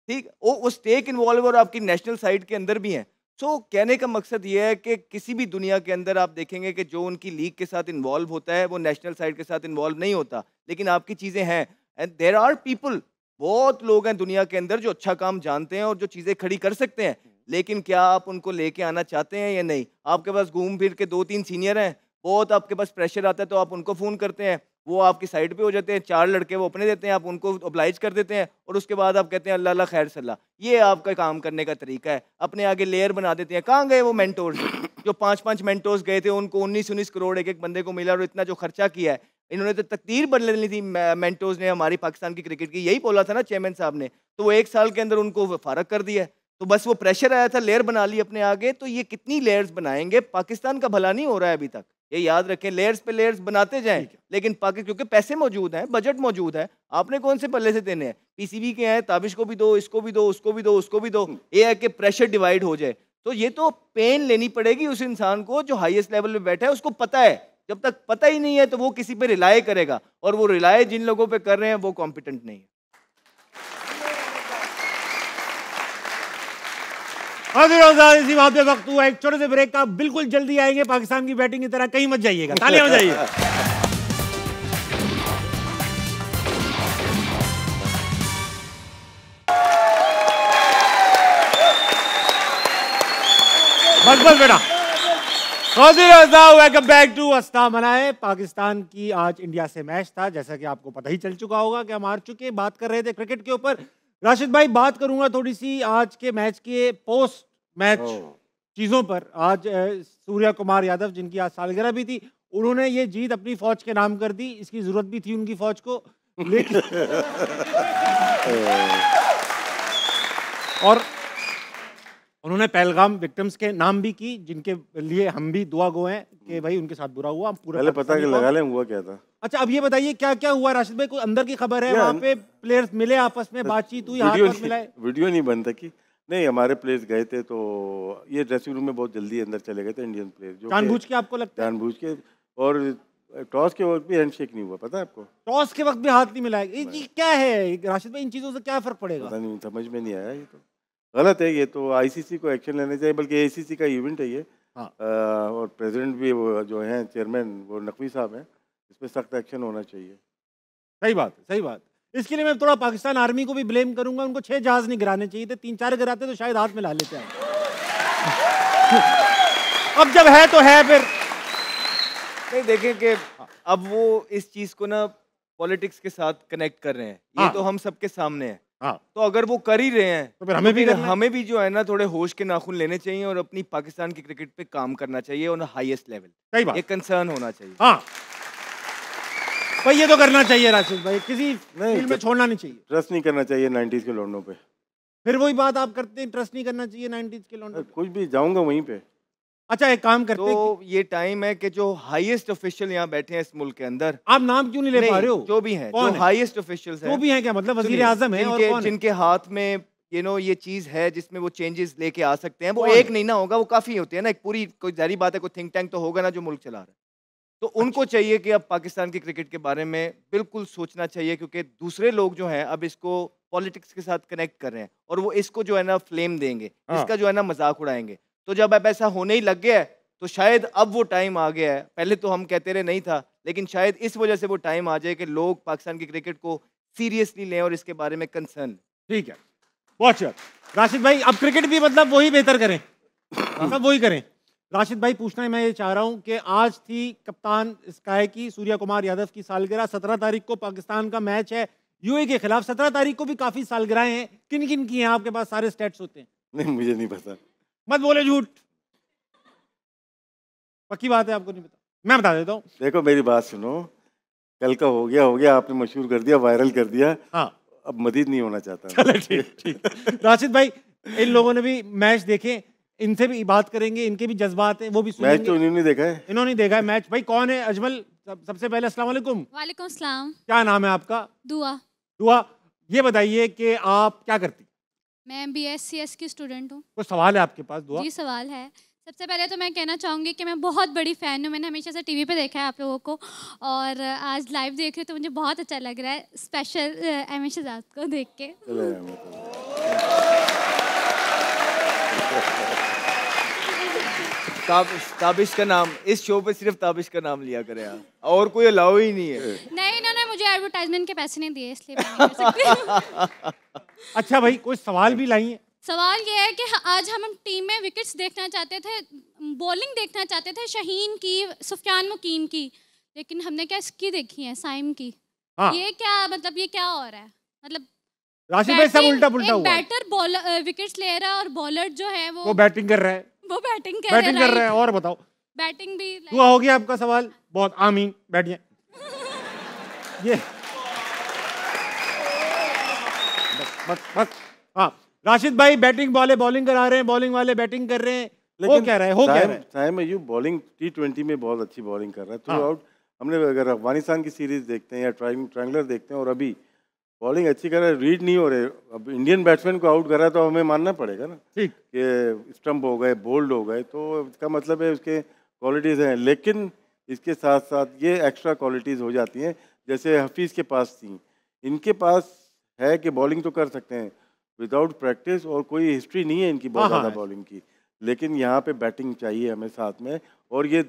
ठीक, वो स्टेक इन्वॉल्व और आपकी नेशनल साइड के अंदर भी हैं। सो कहने का मकसद ये है कि किसी भी दुनिया के अंदर आप देखेंगे कि जो उनकी लीग के साथ इन्वॉल्व होता है वो नेशनल साइड के साथ इन्वॉल्व नहीं होता, लेकिन आपकी चीज़ें हैं। एंड देयर आर पीपल, बहुत लोग हैं दुनिया के अंदर जो अच्छा काम जानते हैं और जो चीज़ें खड़ी कर सकते हैं, लेकिन क्या आप उनको लेके आना चाहते हैं या नहीं। आपके पास घूम फिर के 2-3 सीनियर हैं, बहुत आपके पास प्रेशर आता है तो आप उनको फ़ोन करते हैं, वो आपकी साइड पे हो जाते हैं, 4 लड़के वो अपने देते हैं, आप उनको ओब्लाइज कर देते हैं, और उसके बाद आप कहते हैं अल्लाह अल्लाह खैर सल्ला। ये आपका काम करने का तरीका है, अपने आगे लेयर बना देते हैं। कहाँ गए वो मेंटोर्स जो 5-5 मेंटोर्स गए थे, उनको 19-19 करोड़ एक बंदे को मिला और इतना जो खर्चा किया है, इन्होंने तो तकदीर बदल ली थी। मेंटोर्स ने हमारी पाकिस्तान की क्रिकेट की, यही बोला था ना चेयरमैन साहब ने, तो वो 1 साल के अंदर उनको फारग कर दिया। तो बस वो प्रेशर आया था, लेयर बना ली अपने आगे। तो ये कितनी लेयर्स बनाएंगे, पाकिस्तान का भला नहीं हो रहा है अभी तक। ये याद रखें, लेयर्स पे लेयर्स बनाते जाएं, लेकिन क्योंकि पैसे मौजूद हैं, बजट मौजूद है, आपने कौन से पल्ले से देने हैं? पीसीबी के हैं, ताबिश को भी दो, इसको भी दो, उसको भी दो, उसको भी दो, ये है कि प्रेशर डिवाइड हो जाए। तो ये तो पेन लेनी पड़ेगी उस इंसान को जो हाईएस्ट लेवल पे बैठा है, उसको पता है। जब तक पता ही नहीं है तो वो किसी पे रिलाय करेगा, और वो रिलाय जिन लोगों पे कर रहे हैं वो कॉम्पिटेंट नहीं है। इसी बात पे वक्त हुआ एक छोटे से ब्रेक का। बिल्कुल जल्दी आएंगे, पाकिस्तान की बैटिंग की तरह कहीं मत जाइएगा, तालियां बजाइएगा। बस बस बेटा। वेलकम बैक टू अस्ता मनाए। पाकिस्तान की आज इंडिया से मैच था, जैसा कि आपको पता ही चल चुका होगा कि हम हार चुके। बात कर रहे थे क्रिकेट के ऊपर। राशिद भाई, बात करूंगा थोड़ी सी आज के मैच के पोस्ट मैच चीजों पर। आज सूर्या कुमार यादव, जिनकी आज सालगिरह भी थी, उन्होंने ये जीत अपनी फौज के नाम कर दी। इसकी जरूरत भी थी उनकी फौज को, लेकिन और उन्होंने पहलगाम विक्टिम्स के नाम भी की, जिनके लिए हम भी दुआ गो हैं कि भाई उनके साथ बुरा हुआ। पूरा पहले पता लगा लें हुआ क्या था। अच्छा, अब ये बताइए क्या क्या हुआ राशिद भाई? कोई अंदर की खबर है? वहाँ पे प्लेयर्स मिले, आपस में बातचीत हुई, हाथ मिलाए? वीडियो नहीं बनता कि नहीं, हमारे प्लेयर्स गए थे तो ये ड्रेसिंग रूम में बहुत जल्दी अंदर चले गए थे इंडियन प्लेयर, जो जानबूझ के आपको लगता है? जानबूझ के। और टॉस के वक्त भी हैंडशेक नहीं हुआ, पता है आपको? टॉस के वक्त भी हाथ नहीं मिलाया? ये क्या है राशिद भाई, इन चीजों से क्या फर्क पड़ेगा? पता नहीं, समझ में नहीं आया। ये तो गलत है, ये तो आईसीसी को एक्शन लेना चाहिए, बल्कि एसीसी का इवेंट है ये। हाँ। और प्रेसिडेंट भी वो जो हैं चेयरमैन, वो नकवी साहब हैं, इस पर सख्त एक्शन होना चाहिए। सही बात है, सही बात। इसके लिए मैं थोड़ा पाकिस्तान आर्मी को भी ब्लेम करूंगा। उनको 6 जहाज नहीं गिराने चाहिए थे, 3-4 गिराते तो शायद हाथ मिला लेते हैं। अब जब है तो है, फिर नहीं देखें कि अब वो इस चीज को ना पॉलिटिक्स के साथ कनेक्ट कर रहे हैं। ये हाँ। तो हम सबके सामने है। हाँ। तो अगर वो कर ही रहे हैं तो फिर हमें भी जो है ना थोड़े होश के नाखून लेने चाहिए और अपनी पाकिस्तान की क्रिकेट पे काम करना चाहिए ऑन हाईएस्ट लेवल। सही बात। ये कंसर्न होना चाहिए। हाँ भाई, ये तो करना चाहिए राशिद भाई, किसी फील्ड में छोड़ना नहीं चाहिए। ट्रस्ट नहीं करना चाहिए 90s के लौंडों पे। फिर वही बात आप करते हैं, ट्रस्ट नहीं करना चाहिए 90s के लौंडों पे। कुछ भी जाऊंगा वहीं पे। अच्छा, एक काम करते हैं तो ये टाइम है कि जो हाईएस्ट ऑफिशियल यहाँ बैठे हैं इस मुल्क के अंदर, आप नाम क्यों नहीं ले पा रहे हो? जो भी हैं, जो हाईएस्ट ऑफिशियल्स हैं, जो भी हैं, क्या मतलब वजीर आजम है और कौन है? जिनके हाथ में ये चीज है जिसमें वो चेंजेस लेके आ सकते हैं। वो एक नहीं ना होगा, वो काफी होते हैं ना। एक पूरी कोई जारी बात है, कोई थिंक टैंक तो होगा ना जो मुल्क चला रहा है। तो उनको चाहिए कि अब पाकिस्तान की क्रिकेट के बारे में बिल्कुल सोचना चाहिए, क्योंकि दूसरे लोग जो हैं अब इसको पॉलिटिक्स के साथ कनेक्ट कर रहे हैं और वो इसको जो है ना फ्लेम देंगे, इसका जो है ना मजाक उड़ाएंगे। तो जब अब ऐसा होने ही लग गया है तो शायद अब वो टाइम आ गया है। पहले तो हम कहते रहे नहीं था, लेकिन शायद इस वजह से वो टाइम आ जाए कि लोग पाकिस्तान की क्रिकेट को सीरियसली लें और इसके बारे में कंसर्न। ठीक है, बहुत अच्छा राशिद भाई। अब क्रिकेट भी मतलब वही बेहतर करें, सब वही करें। राशिद भाई, पूछना है मैं ये चाह रहा हूँ कि आज थी कप्तान स्काई की सूर्या कुमार यादव की सालगिरह। 17 तारीख को पाकिस्तान का मैच है यूएई के खिलाफ। 17 तारीख को भी काफी सालगिरहें हैं। किन किन की हैं? आपके पास सारे स्टेट्स होते हैं? नहीं, मुझे नहीं पता। मत बोले झूठ, पक्की बात है आपको नहीं पता? मैं बता देता हूँ। देखो मेरी बात सुनो, कल का हो गया, आपने मशहूर कर दिया, वायरल कर दिया। हाँ, अब मजीद नहीं होना चाहता। चलो ठीक। राशिद भाई, इन लोगों ने भी मैच देखे, इनसे भी बात करेंगे, इनके भी जज्बात हैं, वो भी सुनेंगे। मैच तो इन्होंने देखा है। इन्होंने देखा है मैच। भाई कौन है? अजमल, सबसे पहले अस्सलाम वालेकुम। वालेकुम सलाम। क्या नाम है आपका? दुआ। दुआ, ये बताइए कि आप क्या करती? मैं BScs की स्टूडेंट हूँ। कोई सवाल है आपके पास? दुआ जी, सवाल है। सबसे पहले तो मैं कहना चाहूँगी कि मैं बहुत बड़ी फ़ैन हूँ। मैंने हमेशा से टीवी पे देखा है आप लोगों को, और आज लाइव देख रही हूँ तो मुझे बहुत अच्छा लग रहा है, स्पेशल एम शहजाद को देख के। ताबिश का नाम, इस शो पे सिर्फ ताबिश का नाम लिया करें आप, और कोई अलाउ ही नहीं है। नहीं, इन्होंने मुझे एडवर्टाइजमेंट के पैसे नहीं दिए, इसलिए मैं नहीं कर सकती। अच्छा भाई, कोई सवाल भी लाई है? सवाल ये है कि आज हम टीम में विकेट्स देखना चाहते थे, बॉलिंग देखना चाहते थे शहीन की, सुफियान मुकीम की, लेकिन हमने क्या इसकी देखी है, साइम की। हाँ। ये क्या मतलब, ये क्या हो रहा है? मतलब राशिद भाई सब उल्टा पुल्टा हुआ। बैटर बॉलर विकेट्स ले रहा है और बॉलर जो है वो बैटिंग कर रहा है। वो बैटिंग कर रहा है। और बताओ, बैटिंग भी दुआ हो गया आपका सवाल? बहुत आमीन, बैठिए। ये बस हाँ, राशिद भाई बैटिंग वाले बॉलिंग करा रहे हैं, बॉलिंग वाले बैटिंग कर रहे हैं। लेकिन क्या रहा है साइम अयूब बॉलिंग T20 में बहुत अच्छी बॉलिंग कर रहा है थ्रू आउट। हमने अगर अफगानिस्तान की सीरीज देखते हैं या ट्रायंगुलर देखते हैं और अभी बॉलिंग अच्छी कर रहा है, रीड नहीं हो रहे। अब इंडियन बैट्समैन को आउट कर रहा है तो हमें मानना पड़ेगा ना ठीक कि स्टंप हो गए, बोल्ड हो गए, तो इसका मतलब है उसके क्वालिटीज़ हैं। लेकिन इसके साथ साथ ये एक्स्ट्रा क्वालिटीज़ हो जाती हैं, जैसे हफीज़ के पास थी, इनके पास है कि बॉलिंग तो कर सकते हैं विदाउट प्रैक्टिस और कोई हिस्ट्री नहीं है इनकी बहुत ज़्यादा बॉलिंग की, लेकिन यहाँ पे बैटिंग चाहिए हमें साथ में, और ये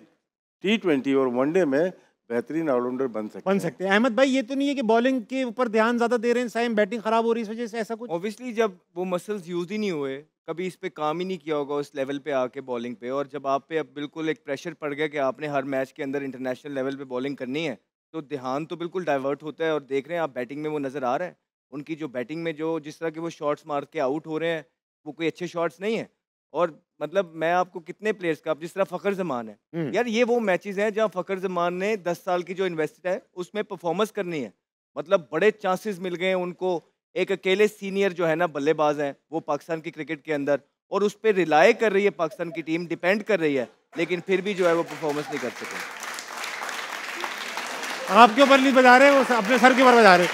T20 और वनडे में बेहतरीन ऑलराउंडर बन सकते हैं। अहमद भाई, ये तो नहीं है कि बॉलिंग के ऊपर ध्यान ज्यादा दे रहे हैं, साइम बैटिंग खराब हो रही है इस वजह से, ऐसा कुछ? ऑब्वियसली जब वो मसल्स यूज ही नहीं हुए, कभी इस पे काम ही नहीं किया होगा उस लेवल पे आके बॉलिंग पे, और जब आप पे अब बिल्कुल एक प्रेशर पड़ गया कि आपने हर मैच के अंदर इंटरनेशनल लेवल पे बॉलिंग करनी है, तो ध्यान तो बिल्कुल डाइवर्ट होता है। और देख रहे हैं आप बैटिंग में वो नज़र आ रहा है, उनकी जो बैटिंग में जो जिस तरह के वो शॉट्स मार के आउट हो रहे हैं, वो कोई अच्छे शॉट्स नहीं है। और मतलब मैं आपको कितने प्लेयर्स का, अब जिस तरह फ़खर ज़मान है यार, ये वो मैचेस हैं जहाँ फ़खर ज़मान ने 10 साल की जो इन्वेस्टेड है उसमें परफॉर्मेंस करनी है, मतलब बड़े चांसेस मिल गए उनको। एक अकेले सीनियर जो है ना बल्लेबाज हैं वो पाकिस्तान की क्रिकेट के अंदर, और उस पर रिलाय कर रही है पाकिस्तान की टीम, डिपेंड कर रही है, लेकिन फिर भी जो है वो परफॉर्मेंस नहीं कर सके। आपके ऊपर नहीं बजा रहे, वो अपने सर के ऊपर बजा रहे।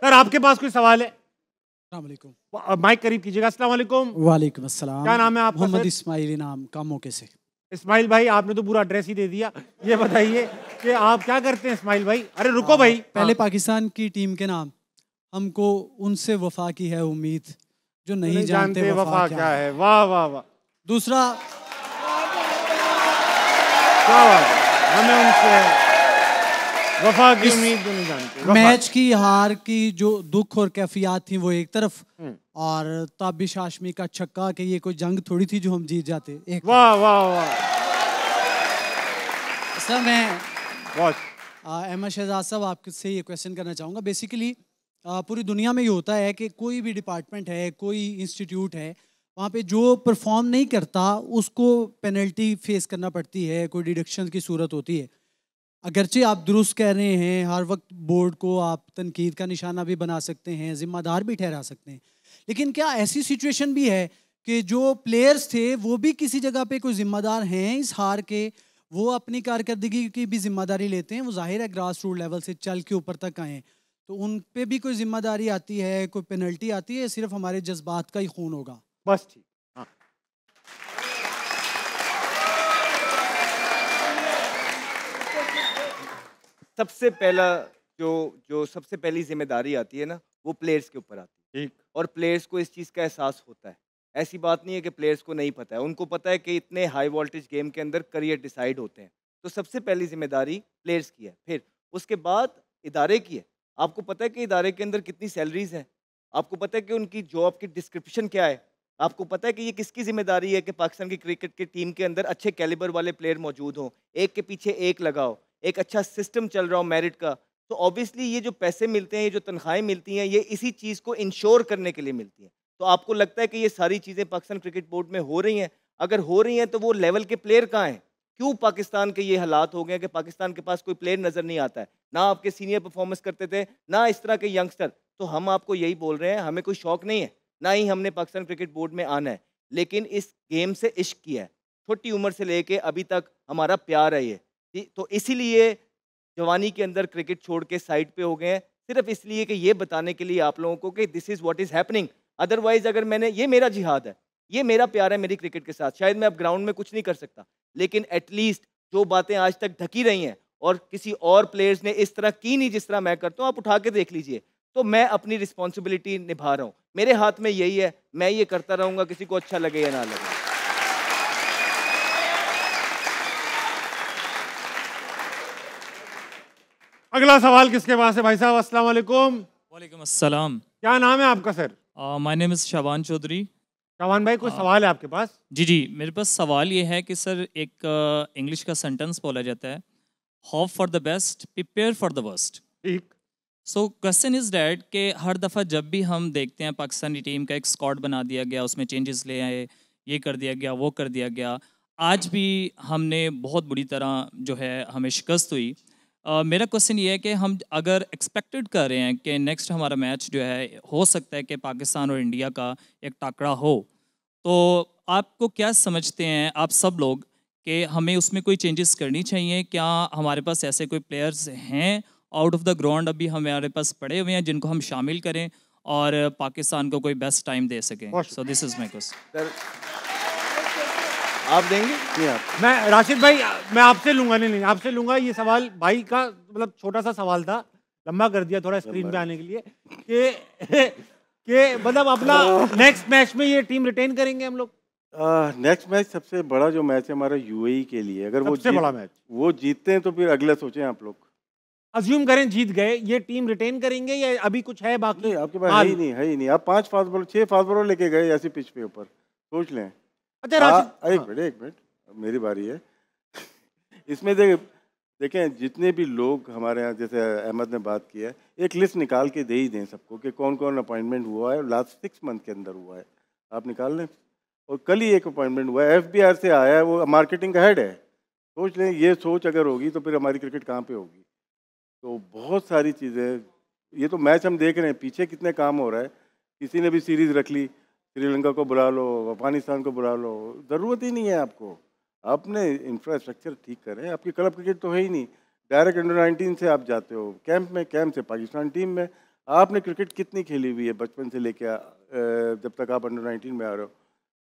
सर आपके पास कोई सवाल है? माइक करीब कीजिएगा। अस्सलाम वालेकुम। वालेकुम अस्सलाम। क्या नाम है आपका? मोहम्मद इस्माइल नाम, काम मौके से। इस्माइल भाई, आपने तो पूरा एड्रेस ही दे दिया। ये बताइए कि आप क्या करते हैं इस्माइल भाई? अरे रुको भाई, पहले पाकिस्तान की टीम के नाम, हमको उनसे वफा की है उम्मीद जो नहीं जानते वफा क्या है। वाह वाह वाह। दूसरा, क्या बात है, हमें उनसे वफा की उम्मीद जो नहीं जानते। मैच की हार की जो दुख और कैफियत थी वो एक तरफ, और ताबिश हाशमी का छक्का कि ये कोई जंग थोड़ी थी जो हम जीत जाते। एक वाह वाह वाह। सर मैं अहमद शहजाद साहब आपसे ये क्वेश्चन करना चाहूँगा। बेसिकली पूरी दुनिया में ये होता है कि कोई भी डिपार्टमेंट है, कोई इंस्टीट्यूट है, वहाँ पे जो परफॉर्म नहीं करता उसको पेनल्टी फेस करना पड़ती है, कोई डिडक्शन की सूरत होती है। अगरचे आप दुरुस्त कह रहे हैं, हर वक्त बोर्ड को आप तनकीद का निशाना भी बना सकते हैं, ज़िम्मेदार भी ठहरा सकते हैं, लेकिन क्या ऐसी सिचुएशन भी है कि जो प्लेयर्स थे वो भी किसी जगह पे कोई ज़िम्मेदार हैं इस हार के, वो अपनी कारकर्दगी की भी जिम्मेदारी लेते हैं? वो जाहिर है ग्रास रूट लेवल से चल के ऊपर तक आए, तो उन पे भी कोई जिम्मेदारी आती है, कोई पेनल्टी आती है, सिर्फ हमारे जज्बात का ही खून होगा? बस ठीक। हाँ। सबसे पहला जो सबसे पहली जिम्मेदारी आती है ना, वो प्लेयर्स के ऊपर आती है। ठीक। और प्लेयर्स को इस चीज़ का एहसास होता है, ऐसी बात नहीं है कि प्लेयर्स को नहीं पता है, उनको पता है कि इतने हाई वोल्टेज गेम के अंदर करियर डिसाइड होते हैं। तो सबसे पहली जिम्मेदारी प्लेयर्स की है, फिर उसके बाद इदारे की है। आपको पता है कि इदारे के अंदर कितनी सैलरीज हैं, आपको पता है कि उनकी जॉब की डिस्क्रिप्शन क्या है, आपको पता है कि ये किसकी जिम्मेदारी है कि पाकिस्तान की क्रिकेट की टीम के अंदर अच्छे कैलिबर वाले प्लेयर मौजूद हों, एक के पीछे एक लगाओ, एक अच्छा सिस्टम चल रहा हो मेरिट का। तो ऑब्वियसली ये जो पैसे मिलते हैं, ये जो तनख्वाहें मिलती हैं, ये इसी चीज़ को इंश्योर करने के लिए मिलती हैं। तो आपको लगता है कि ये सारी चीज़ें पाकिस्तान क्रिकेट बोर्ड में हो रही हैं? अगर हो रही हैं तो वो लेवल के प्लेयर कहाँ हैं? क्यों पाकिस्तान के ये हालात हो गए कि पाकिस्तान के पास कोई प्लेयर नज़र नहीं आता है? ना आपके सीनियर परफॉर्मेंस करते थे, ना इस तरह के यंगस्टर। तो हम आपको यही बोल रहे हैं, हमें कोई शौक नहीं है, ना ही हमने पाकिस्तान क्रिकेट बोर्ड में आना है, लेकिन इस गेम से इश्क किया है। छोटी उम्र से लेके अभी तक हमारा प्यार है ये। तो इसीलिए जवानी के अंदर क्रिकेट छोड़ के साइड पे हो गए हैं, सिर्फ इसलिए कि ये बताने के लिए आप लोगों को कि this is what is happening. Otherwise अगर मैंने, ये मेरा जिहाद है, ये मेरा प्यार है मेरी क्रिकेट के साथ, शायद मैं अब ग्राउंड में कुछ नहीं कर सकता, लेकिन एटलीस्ट जो बातें आज तक ढकी रही हैं और किसी और प्लेयर्स ने इस तरह की नहीं जिस तरह मैं करता हूँ, आप उठा के देख लीजिए, तो मैं अपनी रिस्पॉन्सिबिलिटी निभा रहा हूँ। मेरे हाथ में यही है, मैं ये करता रहूँगा, किसी को अच्छा लगे या ना लगे। अगला सवाल किसके पास है भाई साहब? अस्सलाम वालेकुम। वालेकुम अस्सलाम। क्या नाम है आपका sir? My name is Shaban Chaudhary. Shaban भाई, कोई सवाल है आपके पास? जी, मेरे पास सवाल ये है कि सर एक इंग्लिश का सेंटेंस बोला जाता है, hope for the best, prepare for the worst. ठीक। सो क्वेश्चन इज़ डैट कि हर दफ़ा जब भी हम देखते हैं पाकिस्तानी टीम का एक स्क्वाड बना दिया गया, उसमें चेंजेस ले आए, ये कर दिया गया, वो कर दिया गया, आज भी हमने बहुत बुरी तरह जो है हमें शिकस्त हुई। मेरा क्वेश्चन ये है कि हम अगर एक्सपेक्टेड कर रहे हैं कि नेक्स्ट हमारा मैच जो है हो सकता है कि पाकिस्तान और इंडिया का एक टाकरा हो, तो आपको क्या समझते हैं आप सब लोग कि हमें उसमें कोई चेंजेस करनी चाहिए? क्या हमारे पास ऐसे कोई प्लेयर्स हैं आउट ऑफ द ग्राउंड अभी हमारे पास पड़े हुए हैं जिनको हम शामिल करें और पाकिस्तान को कोई बेस्ट टाइम दे सकें? So this is my question. आप देंगे? मैं राशिद भाई मैं आपसे लूंगा। नहीं आपसे लूंगा। ये सवाल भाई का मतलब छोटा सा सवाल था, लंबा कर दिया थोड़ा स्क्रीन पे आने के लिए कि मतलब अपना नेक्स्ट मैच में ये टीम रिटेन करेंगे हम लोग? नेक्स्ट मैच सबसे बड़ा जो मैच है हमारा यूएई के लिए, अगर वो जीतते हैं तो फिर अगला सोचें आप लोग। अज्यूम करें जीत गए, ये टीम रिटेन करेंगे या अभी कुछ है बाकी? नहीं, आपके पास है ही नहीं। आप 5 फास्ट बॉलर 6 फास्ट बॉलर लेके गए ऐसी पिच पे ऊपर, सोच लें। अच्छा एक मिनट मेरी बारी है। इसमें देखें जितने भी लोग हमारे यहाँ, जैसे अहमद ने बात की है, एक लिस्ट निकाल के दे ही दें सबको कि कौन कौन अपॉइंटमेंट हुआ है लास्ट 6 मंथ के अंदर हुआ है, आप निकाल लें। और कल ही एक अपॉइंटमेंट हुआ है, FBR से आया है, वो मार्केटिंग का हेड है। सोच लें, ये सोच अगर होगी तो फिर हमारी क्रिकेट कहाँ पे होगी। तो बहुत सारी चीज़ें, ये तो मैच हम देख रहे हैं, पीछे कितने काम हो रहा है। किसी ने भी सीरीज़ रख ली, श्रीलंका को बुला लो, अफगानिस्तान को बुला लो, ज़रूरत ही नहीं है आपको। अपने इंफ्रास्ट्रक्चर ठीक करें। आपकी क्लब क्रिकेट तो है ही नहीं, डायरेक्ट अंडर-19 से आप जाते हो कैंप से पाकिस्तान टीम में। आपने क्रिकेट कितनी खेली हुई है बचपन से लेके जब तक आप अंडर-19 में आ रहे हो।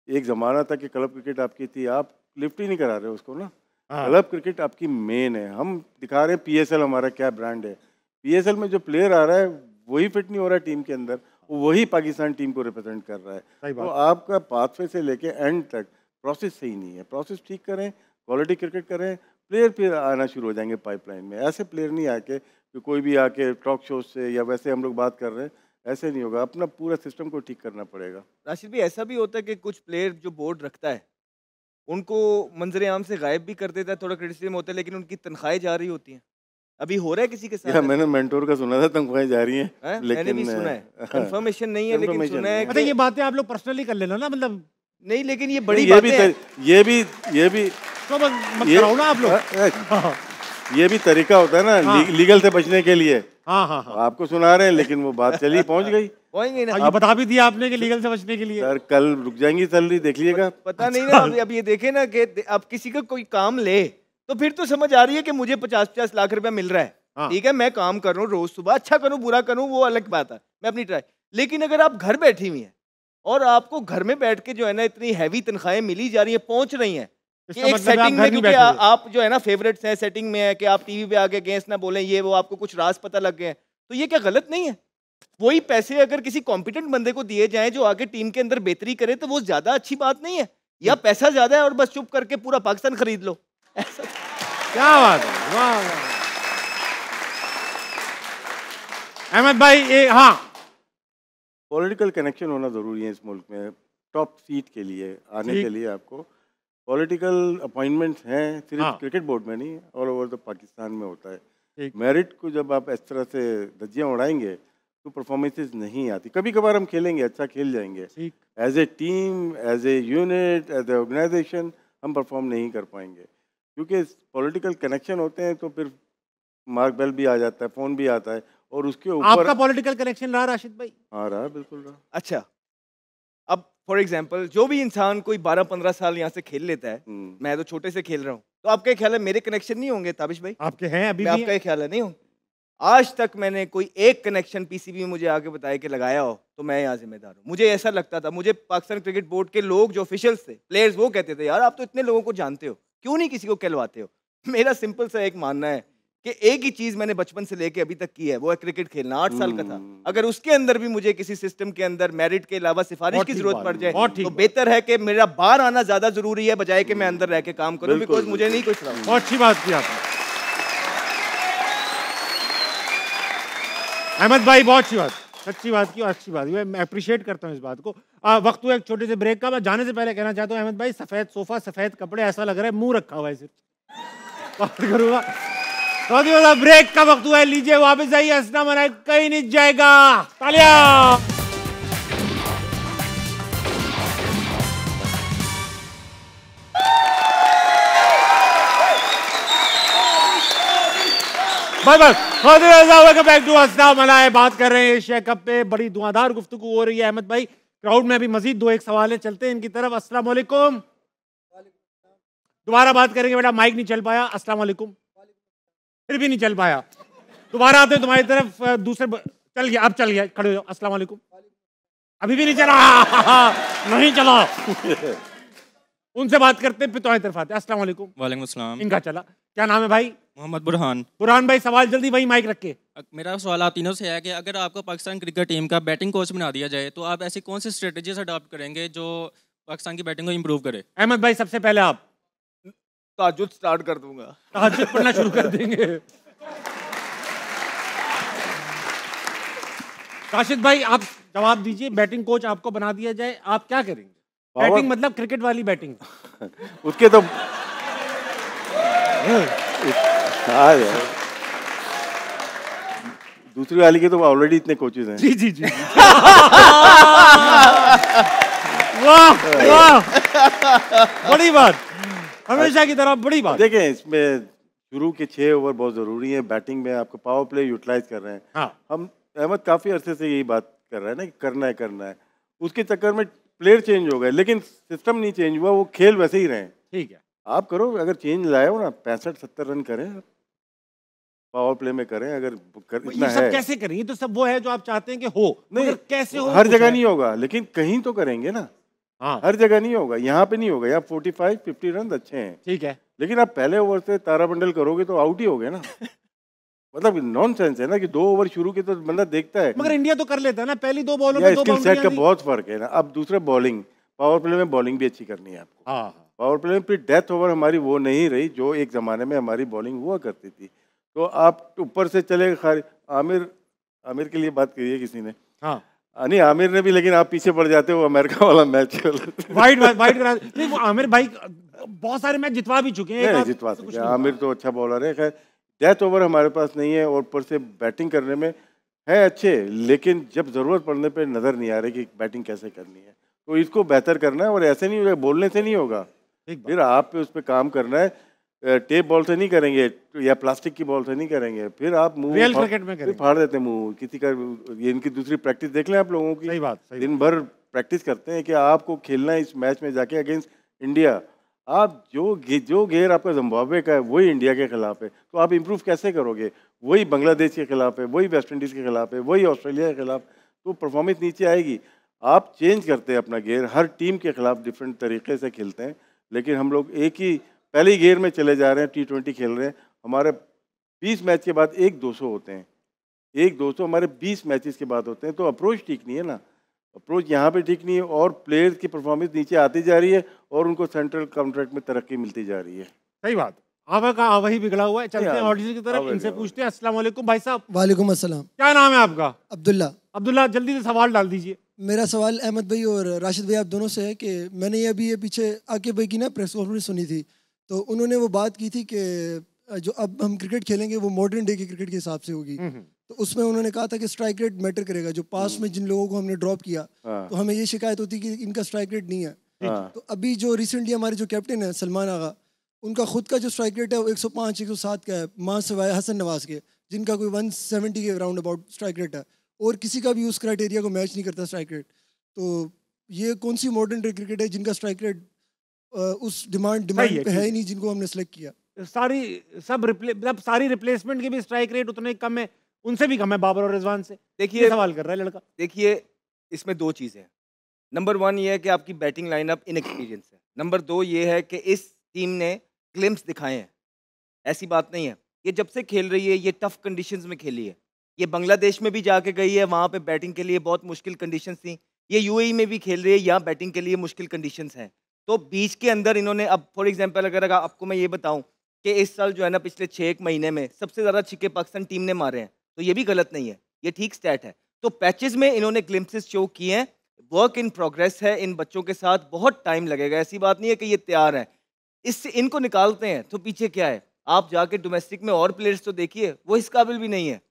एक ज़माना था कि क्लब क्रिकेट आपकी थी, आप लिफ्ट ही नहीं करा रहे हो उसको ना। क्लब क्रिकेट आपकी मेन है। हम दिखा रहे हैं PSL हमारा क्या ब्रांड है। PSL में जो प्लेयर आ रहा है वही फिट नहीं हो रहा है टीम के अंदर, वही पाकिस्तान टीम को रिप्रेजेंट कर रहा है। तो आपका पाथवे से लेके एंड तक प्रोसेस सही नहीं है। प्रोसेस ठीक करें, क्वालिटी क्रिकेट करें, प्लेयर फिर आना शुरू हो जाएंगे पाइपलाइन में। ऐसे प्लेयर नहीं आके कि कोई भी आके टॉक शो से या वैसे हम लोग बात कर रहे हैं, ऐसे नहीं होगा। अपना पूरा सिस्टम को ठीक करना पड़ेगा। राशिद भी ऐसा भी होता है कि कुछ प्लेयर जो बोर्ड रखता है उनको मंजर आम से गायब भी कर देता है, थोड़ा क्रिटिसिज्म होता है, लेकिन उनकी तनख्वाहें जा रही होती हैं। अभी हो रहा है किसी के साथ? मैंने मेंटोर का सुना था तनख्वाहें जा रही हैं, लेकिन मैंने भी सुना है, कंफर्मेशन नहीं है, लेकिन सुना है। अच्छा, ये बातें आप लोग पर्सनली कर लेना ना, मतलब नहीं, लेकिन ये बड़ी बात है। ये भी तो मत कराओ ना आप लोग। ये भी तरीका होता है ना लीगल से बचने के लिए। हाँ। आपको सुना रहे हैं, लेकिन वो बात चली पहुंच गई ना। ये बता भी दिया आपने कि लीगल से बचने के लिए। सर कल रुक जाएंगी सैलरी, देख लीजिएगा। पता नहीं ना, अब ये देखे ना कि अब किसी का कोई काम ले तो फिर तो समझ आ रही है कि मुझे 50-50 लाख रुपया मिल रहा है। ठीक है, मैं काम कर रहा हूँ रोज सुबह, अच्छा करूँ बुरा करूँ वो अलग बात है, मैं अपनी ट्राई। लेकिन अगर आप घर बैठी हुई हैं और आपको घर में बैठ के जो है ना इतनी हैवी तनख्वाहें मिली जा रही है, पहुंच रही हैं कि एक सेटिंग में, क्योंकि आप जो है ना फेवरेट्स हैं, सेटिंग में है कि आप टीवी पे आके अगेंस्ट ना बोलें, ये वो आपको कुछ राज पता लग गए हैं, तो ये क्या गलत नहीं है? वही पैसे अगर किसी कॉम्पिटेंट बंदे को दिए जाएं जो आगे टीम के अंदर बेहतरी करे तो वो ज्यादा अच्छी बात नहीं है? या पैसा ज्यादा है और बस चुप करके पूरा पाकिस्तान खरीद लो? ऐसा क्या बात है, वाह। अहमद भाई, हाँ, पॉलिटिकल कनेक्शन होना ज़रूरी है इस मुल्क में। टॉप सीट के लिए आने के लिए आपको पॉलिटिकल अपॉइंटमेंट्स हैं, सिर्फ क्रिकेट बोर्ड में नहीं, ऑल ओवर तो पाकिस्तान में होता है। मेरिट को जब आप इस तरह से धज्जियाँ उड़ाएंगे तो परफॉर्मेंसेस नहीं आती। कभी कभार हम खेलेंगे, अच्छा खेल जाएंगे, as a team, as a unit, as a organisation हम परफॉर्म नहीं कर पाएंगे, क्योंकि पॉलिटिकल कनेक्शन होते हैं। तो फिर मार्क बेल भी आ जाता है, फ़ोन भी आता है, और उसके ऊपर आपका पॉलिटिकल कनेक्शन रहा राशिद भाई? हाँ रहा, बिल्कुल रहा। अच्छा, अब फॉर एग्जांपल जो भी इंसान कोई 12-15 साल यहाँ से खेल लेता है, मैं तो छोटे से खेल रहा हूँ, तो आपका ख्याल है मेरे कनेक्शन नहीं होंगे ताबिश भाई? आपके हैं अभी भी? आपका ख्याल है नहीं होंगे? आज तक मैंने कोई एक कनेक्शन PCB में मुझे आके बताया कि लगाया हो तो मैं यहाँ जिम्मेदार हूँ। मुझे ऐसा लगता था, मुझे पाकिस्तान क्रिकेट बोर्ड के लोग जो ऑफिशियल्स थे, प्लेयर्स, वो कहते थे यार आप तो इतने लोगों को जानते हो, क्यों नहीं किसी को कहलवाते हो? मेरा सिंपल सा एक मानना है कि एक ही चीज मैंने बचपन से लेके अभी तक की है, वो है क्रिकेट खेलना। 8 साल का था। अगर उसके अंदर भी मुझे किसी सिस्टम के अंदर मेरिट के अलावा सिफारिश की जरूरत पड़ जाए तो बेहतर है कि मेरा बाहर आना ज्यादा जरूरी है बजाय कि मैं अंदर रह के काम करूं, बिकॉज मुझे नहीं कुछ रहा। बहुत अच्छी बात की आपने अहमद भाई, बहुत अच्छी बात, सच्ची बात की और अच्छी बात की। मैं अप्रिशिएट करता हूँ इस बात को। वक्त हुआ एक छोटे से ब्रेक का। मैं जाने से पहले कहना चाहता हूँ अहमद भाई, सफेद सोफा, सफेद कपड़े, ऐसा लग रहा है मुंह रखा हुआ है सिर्फ। बात करूँगा तो ब्रेक का वक्त हुआ है, लीजिए वापस आइए, हंसना मनाए कहीं नहीं जाएगा। तालियां। बस वेलकम बैक टू अस्सलाम वालेकुम। बात कर रहे हैं एशिया कप पे, बड़ी धुआंधार गुफ्तगू हो रही है। अहमद भाई, क्राउड में अभी मजीद 2-1 सवाल है, चलते हैं इनकी तरफ। अस्सलाम वालेकुम। दोबारा बात करेंगे बेटा, माइक नहीं चल पाया। अस्सलाम वालेकुम। फिर भी नहीं चल पाया, दोबारा आते हैं तुम्हारी तरफ। दूसरे चल गया, अब चल गया, खड़े हो जाओ। अस्सलाम वालेकुम। अभी भी नहीं चला। नहीं चला। उनसे बात करते हैं, फिर तुम्हारी तरफ आते हैं। अस्सलाम वालेकुम। वालेकुम अस्सलाम। इनका चला, क्या नाम है भाई? मोहम्मद बुरहान। बुरहान भाई, सवाल जल्दी, वही माइक रख के। मेरा सवाल आप तीनों से है कि अगर आपको पाकिस्तान क्रिकेट टीम का बैटिंग कोच बना दिया जाए तो आप ऐसी कौन सी स्ट्रेटजीज अडॉप्ट करेंगे जो पाकिस्तान की बैटिंग को इम्प्रूव करे? अहमद भाई, सबसे पहले आप। ताजुद स्टार्ट कर दूंगा। ताजुद पढ़ना शुरू कर देंगे। राशिद भाई, आप जवाब दीजिए। बैटिंग कोच आपको बना दिया जाए, आप क्या करेंगे? बैटिंग मतलब क्रिकेट वाली बैटिंग। उसके तो दूसरी वाली के तो ऑलरेडी इतने कोचेज हैं। जी जी जी। वाह वाह, बड़ी बात, हमेशा की तरह बड़ी बात। देखें, इसमें शुरू के 6 ओवर बहुत ज़रूरी है। बैटिंग में आपको पावर प्ले यूटिलाइज कर रहे हैं। हाँ। हम अहमद काफ़ी अरसे से यही बात कर रहे हैं ना कि करना है। उसके चक्कर में प्लेयर चेंज हो गए, लेकिन सिस्टम नहीं चेंज हुआ, वो खेल वैसे ही रहे। ठीक है, आप करो, अगर चेंज लाए हो ना, 65-70 रन करें, पावर प्ले में करें। अगर इतना ये सब है, कैसे करें? ये तो सब वो है जो आप चाहते हैं कि हो, नहीं कैसे हो? हर जगह नहीं होगा, लेकिन कहीं तो करेंगे ना। हाँ, हर जगह नहीं होगा, यहाँ पे नहीं होगा। यहाँ 45-50 रन अच्छे हैं, ठीक है, लेकिन आप पहले ओवर से तारामंडल करोगे तो आउट ही हो गए ना। मतलब नॉनसेंस है ना कि 2 ओवर शुरू के तो बंदा देखता है। मगर इंडिया तो कर लेता है ना, पहली 2 बॉलों या में 2 स्किल सेट का बाउंड्रियां दी। बहुत फर्क है ना। अब दूसरा बॉलिंग, पावर प्ले में बॉलिंग भी अच्छी करनी है आपको। हाँ, पावर प्ले में फिर डेथ ओवर हमारी वो नहीं रही जो एक ज़माने में हमारी बॉलिंग हुआ करती थी। तो आप ऊपर से चले खाली। आमिर के लिए बात करी है किसी ने। हाँ, नहीं, आमिर ने भी, लेकिन आप पीछे पड़ जाते हो अमेरिका वाला मैच। वाइट करा नहीं, वो आमिर भाई बहुत सारे मैच जितवा भी चुके हैं। नहीं, जितवा सके। आमिर तो अच्छा बॉलर है। खैर, डेथ ओवर हमारे पास नहीं है, और ऊपर से बैटिंग करने में है अच्छे, लेकिन जब ज़रूरत पड़ने पे नज़र नहीं आ रही कि बैटिंग कैसे करनी है। तो इसको बेहतर करना है, और ऐसे नहीं होगा, बोलने से नहीं होगा। फिर आप उस पर काम करना है। टेप बॉल से नहीं करेंगे या प्लास्टिक की बॉल से नहीं करेंगे। फिर आप मुंह रियल क्रिकेट में करेंगे, फाड़ देते हैं मुंह किसी का। ये इनकी दूसरी प्रैक्टिस देख लें आप लोगों की। सही बात, दिन भर प्रैक्टिस करते हैं कि आपको खेलना है इस मैच में जाके अगेंस्ट इंडिया। आप जो गेयर आपका जिम्बाब्वे का है वही इंडिया के खिलाफ है, तो आप इम्प्रूव कैसे करोगे? वही बांग्लादेश के खिलाफ है, वही वेस्ट इंडीज़ के खिलाफ है, वही ऑस्ट्रेलिया के खिलाफ, तो परफॉर्मेंस नीचे आएगी। आप चेंज करते हैं अपना गेयर, हर टीम के खिलाफ डिफरेंट तरीके से खेलते हैं, लेकिन हम लोग एक ही पहले ही गेयर में चले जा रहे हैं। T20 खेल रहे हैं, हमारे 20 मैच के बाद 1-200 होते हैं। 1-200 हमारे 20 मैचेस के बाद होते हैं। तो अप्रोच ठीक नहीं है ना, अप्रोच यहाँ पे ठीक नहीं है, और प्लेयर्स की परफॉर्मेंस नीचे आती जा रही है, और उनको सेंट्रल कॉन्ट्रैक्ट में तरक्की मिलती जा रही है। सही बात, का वही बिगड़ा हुआ है। चलते हैं ऑडियंस की तरफ, इनसे पूछते हैं। अस्सलाम वालेकुम भाई साहब। वालेकुम अस्सलाम। क्या नाम है आपका? अब्दुल्ला। अब्दुल्ला, जल्दी से सवाल डाल दीजिए। मेरा सवाल अहमद भाई और राशिद भाई आप दोनों से है कि मैंने ये पीछे आके भाई की ना प्रेस कॉन्फ्रेंस सुनी थी, तो उन्होंने वो बात की थी कि जो अब हम क्रिकेट खेलेंगे वो मॉडर्न डे के क्रिकेट के हिसाब से होगी। तो उसमें उन्होंने कहा था कि स्ट्राइक रेट मैटर करेगा। जो पास में जिन लोगों को हमने ड्रॉप किया, तो हमें ये शिकायत होती कि इनका स्ट्राइक रेट नहीं है। तो अभी जो रिसेंटली हमारे जो कैप्टन है सलमान आगा, उनका खुद का जो स्ट्राइक रेट है वो 105-107 का है, मां सिवाय हसन नवाज के, जिनका कोई 170 के राउंड अबाउट स्ट्राइक रेट है, और किसी का भी उस क्राइटेरिया को मैच नहीं करता स्ट्राइक रेट। तो ये कौन सी मॉडर्न डे क्रिकेट है जिनका स्ट्राइक रेट उस डिमांड पे है ही नहीं, जिनको हमने सेलेक्ट किया? सारी रिप्लेसमेंट के भी स्ट्राइक रेट उतने कम है, उनसे भी कम है बाबर और रिजवान से। देखिए, सवाल कर रहा है लड़का। देखिए, इसमें 2 चीज़ें हैं। नंबर 1 ये है कि आपकी बैटिंग लाइनअप इनएक्सपीरियंस है। नंबर 2 ये है कि इस टीम ने ग्लिम्स दिखाए हैं। ऐसी बात नहीं है, ये जब से खेल रही है ये टफ कंडीशंस में खेली है। ये बांग्लादेश में भी जाके गई है, वहाँ पे बैटिंग के लिए बहुत मुश्किल कंडीशंस थी। ये यूएई में भी खेल रही है, यहाँ बैटिंग के लिए मुश्किल कंडीशंस हैं। तो बीच के अंदर इन्होंने, अब फॉर एग्जांपल अगर आपको मैं ये बताऊं कि इस साल जो है ना पिछले 6 महीने में सबसे ज़्यादा छक्के पाकिस्तान टीम ने मारे हैं, तो ये भी गलत नहीं है, ये ठीक स्टैट है। तो पैचेस में इन्होंने ग्लिम्पसेस शो किए हैं, वर्क इन प्रोग्रेस है। इन बच्चों के साथ बहुत टाइम लगेगा, ऐसी बात नहीं है कि ये तैयार है। इससे इनको निकालते हैं तो पीछे क्या है? आप जाके डोमेस्टिक में और प्लेयर्स तो देखिए, वो इस काबिल भी नहीं है।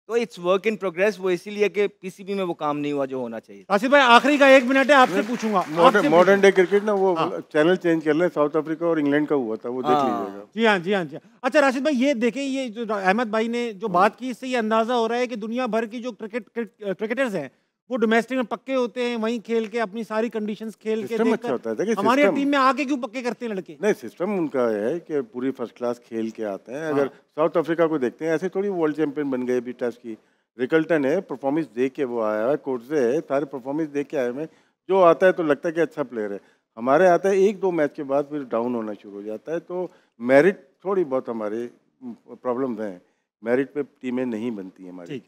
तो इट्स वर्क इन प्रोग्रेस। वो इसीलिए कि पीसीबी में वो काम नहीं हुआ जो होना चाहिए। राशिद भाई आखिरी का 1 मिनट है, आपसे पूछूंगा। मॉडर्न डे क्रिकेट ना वो चैनल चेंज कर लें, साउथ अफ्रीका और इंग्लैंड का हुआ था, वो देख लीजिएगा। जी हाँ, जी हाँ, जी हाँ। अच्छा राशिद भाई ये देखें, ये जो अहमद भाई ने जो बात की, इससे ये अंदाजा हो रहा है कि दुनिया भर की जो क्रिकेटर्स हैं वो डोमेस्टिक में पक्के होते हैं, वहीं खेल के अपनी सारी कंडीशंस खेल के अच्छा होता है। देखिए हमारी टीम में आके क्यों पक्के करते हैं लड़के? नहीं, सिस्टम उनका है कि पूरी फर्स्ट क्लास खेल के आते हैं। अगर साउथ अफ्रीका को देखते हैं, ऐसे थोड़ी वर्ल्ड चैंपियन बन गए अभी टेस्ट की। रिकल्टन है, परफॉर्मेंस देख के वो आया है, कोच से है, सारे परफॉर्मेंस देख के आए हैं। जो आता है तो लगता है कि अच्छा प्लेयर है। हमारे आता है 1-2 मैच के बाद फिर डाउन होना शुरू हो जाता है। तो मेरिट थोड़ी बहुत हमारे प्रॉब्लम्स हैं, मेरिट पे टीमें नहीं बनती हैं हमारी।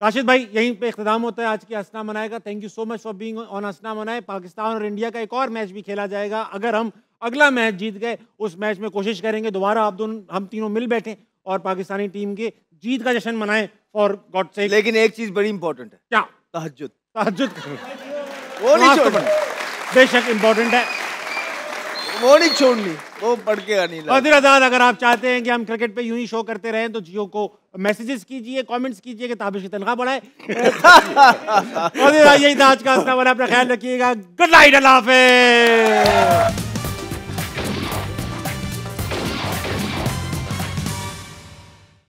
राशिद भाई यहीं पे इख्तिताम होता है आज की हंसना मनाए का। Thank you so much for being on हंसना मनाए। पाकिस्तान और इंडिया का एक और मैच भी खेला जाएगा। अगर हम अगला मैच जीत गए, उस मैच में कोशिश करेंगे दोबारा हम तीनों मिल बैठे और पाकिस्तानी टीम के जीत का जश्न मनाएं फॉर गॉड सेक। लेकिन एक चीज बड़ी इंपॉर्टेंट है। क्या? तहज्जुद। तहज्जुद वो नहीं छोड़ना, बेशक इंपॉर्टेंट है, वो नहीं छोड़नी, वो पढ़ के आनी। आजाद, अगर आप चाहते हैं कि हम क्रिकेट पे यूं ही शो करते रहें तो जियो को मैसेजेस कीजिए, कमेंट्स कीजिए कि ताबिश की तनख्वाह बढ़ाए। यही था आज का हंसना वाला। अपना ख्याल रखिएगा। गुड नाइट, अल्लाह हाफिज़।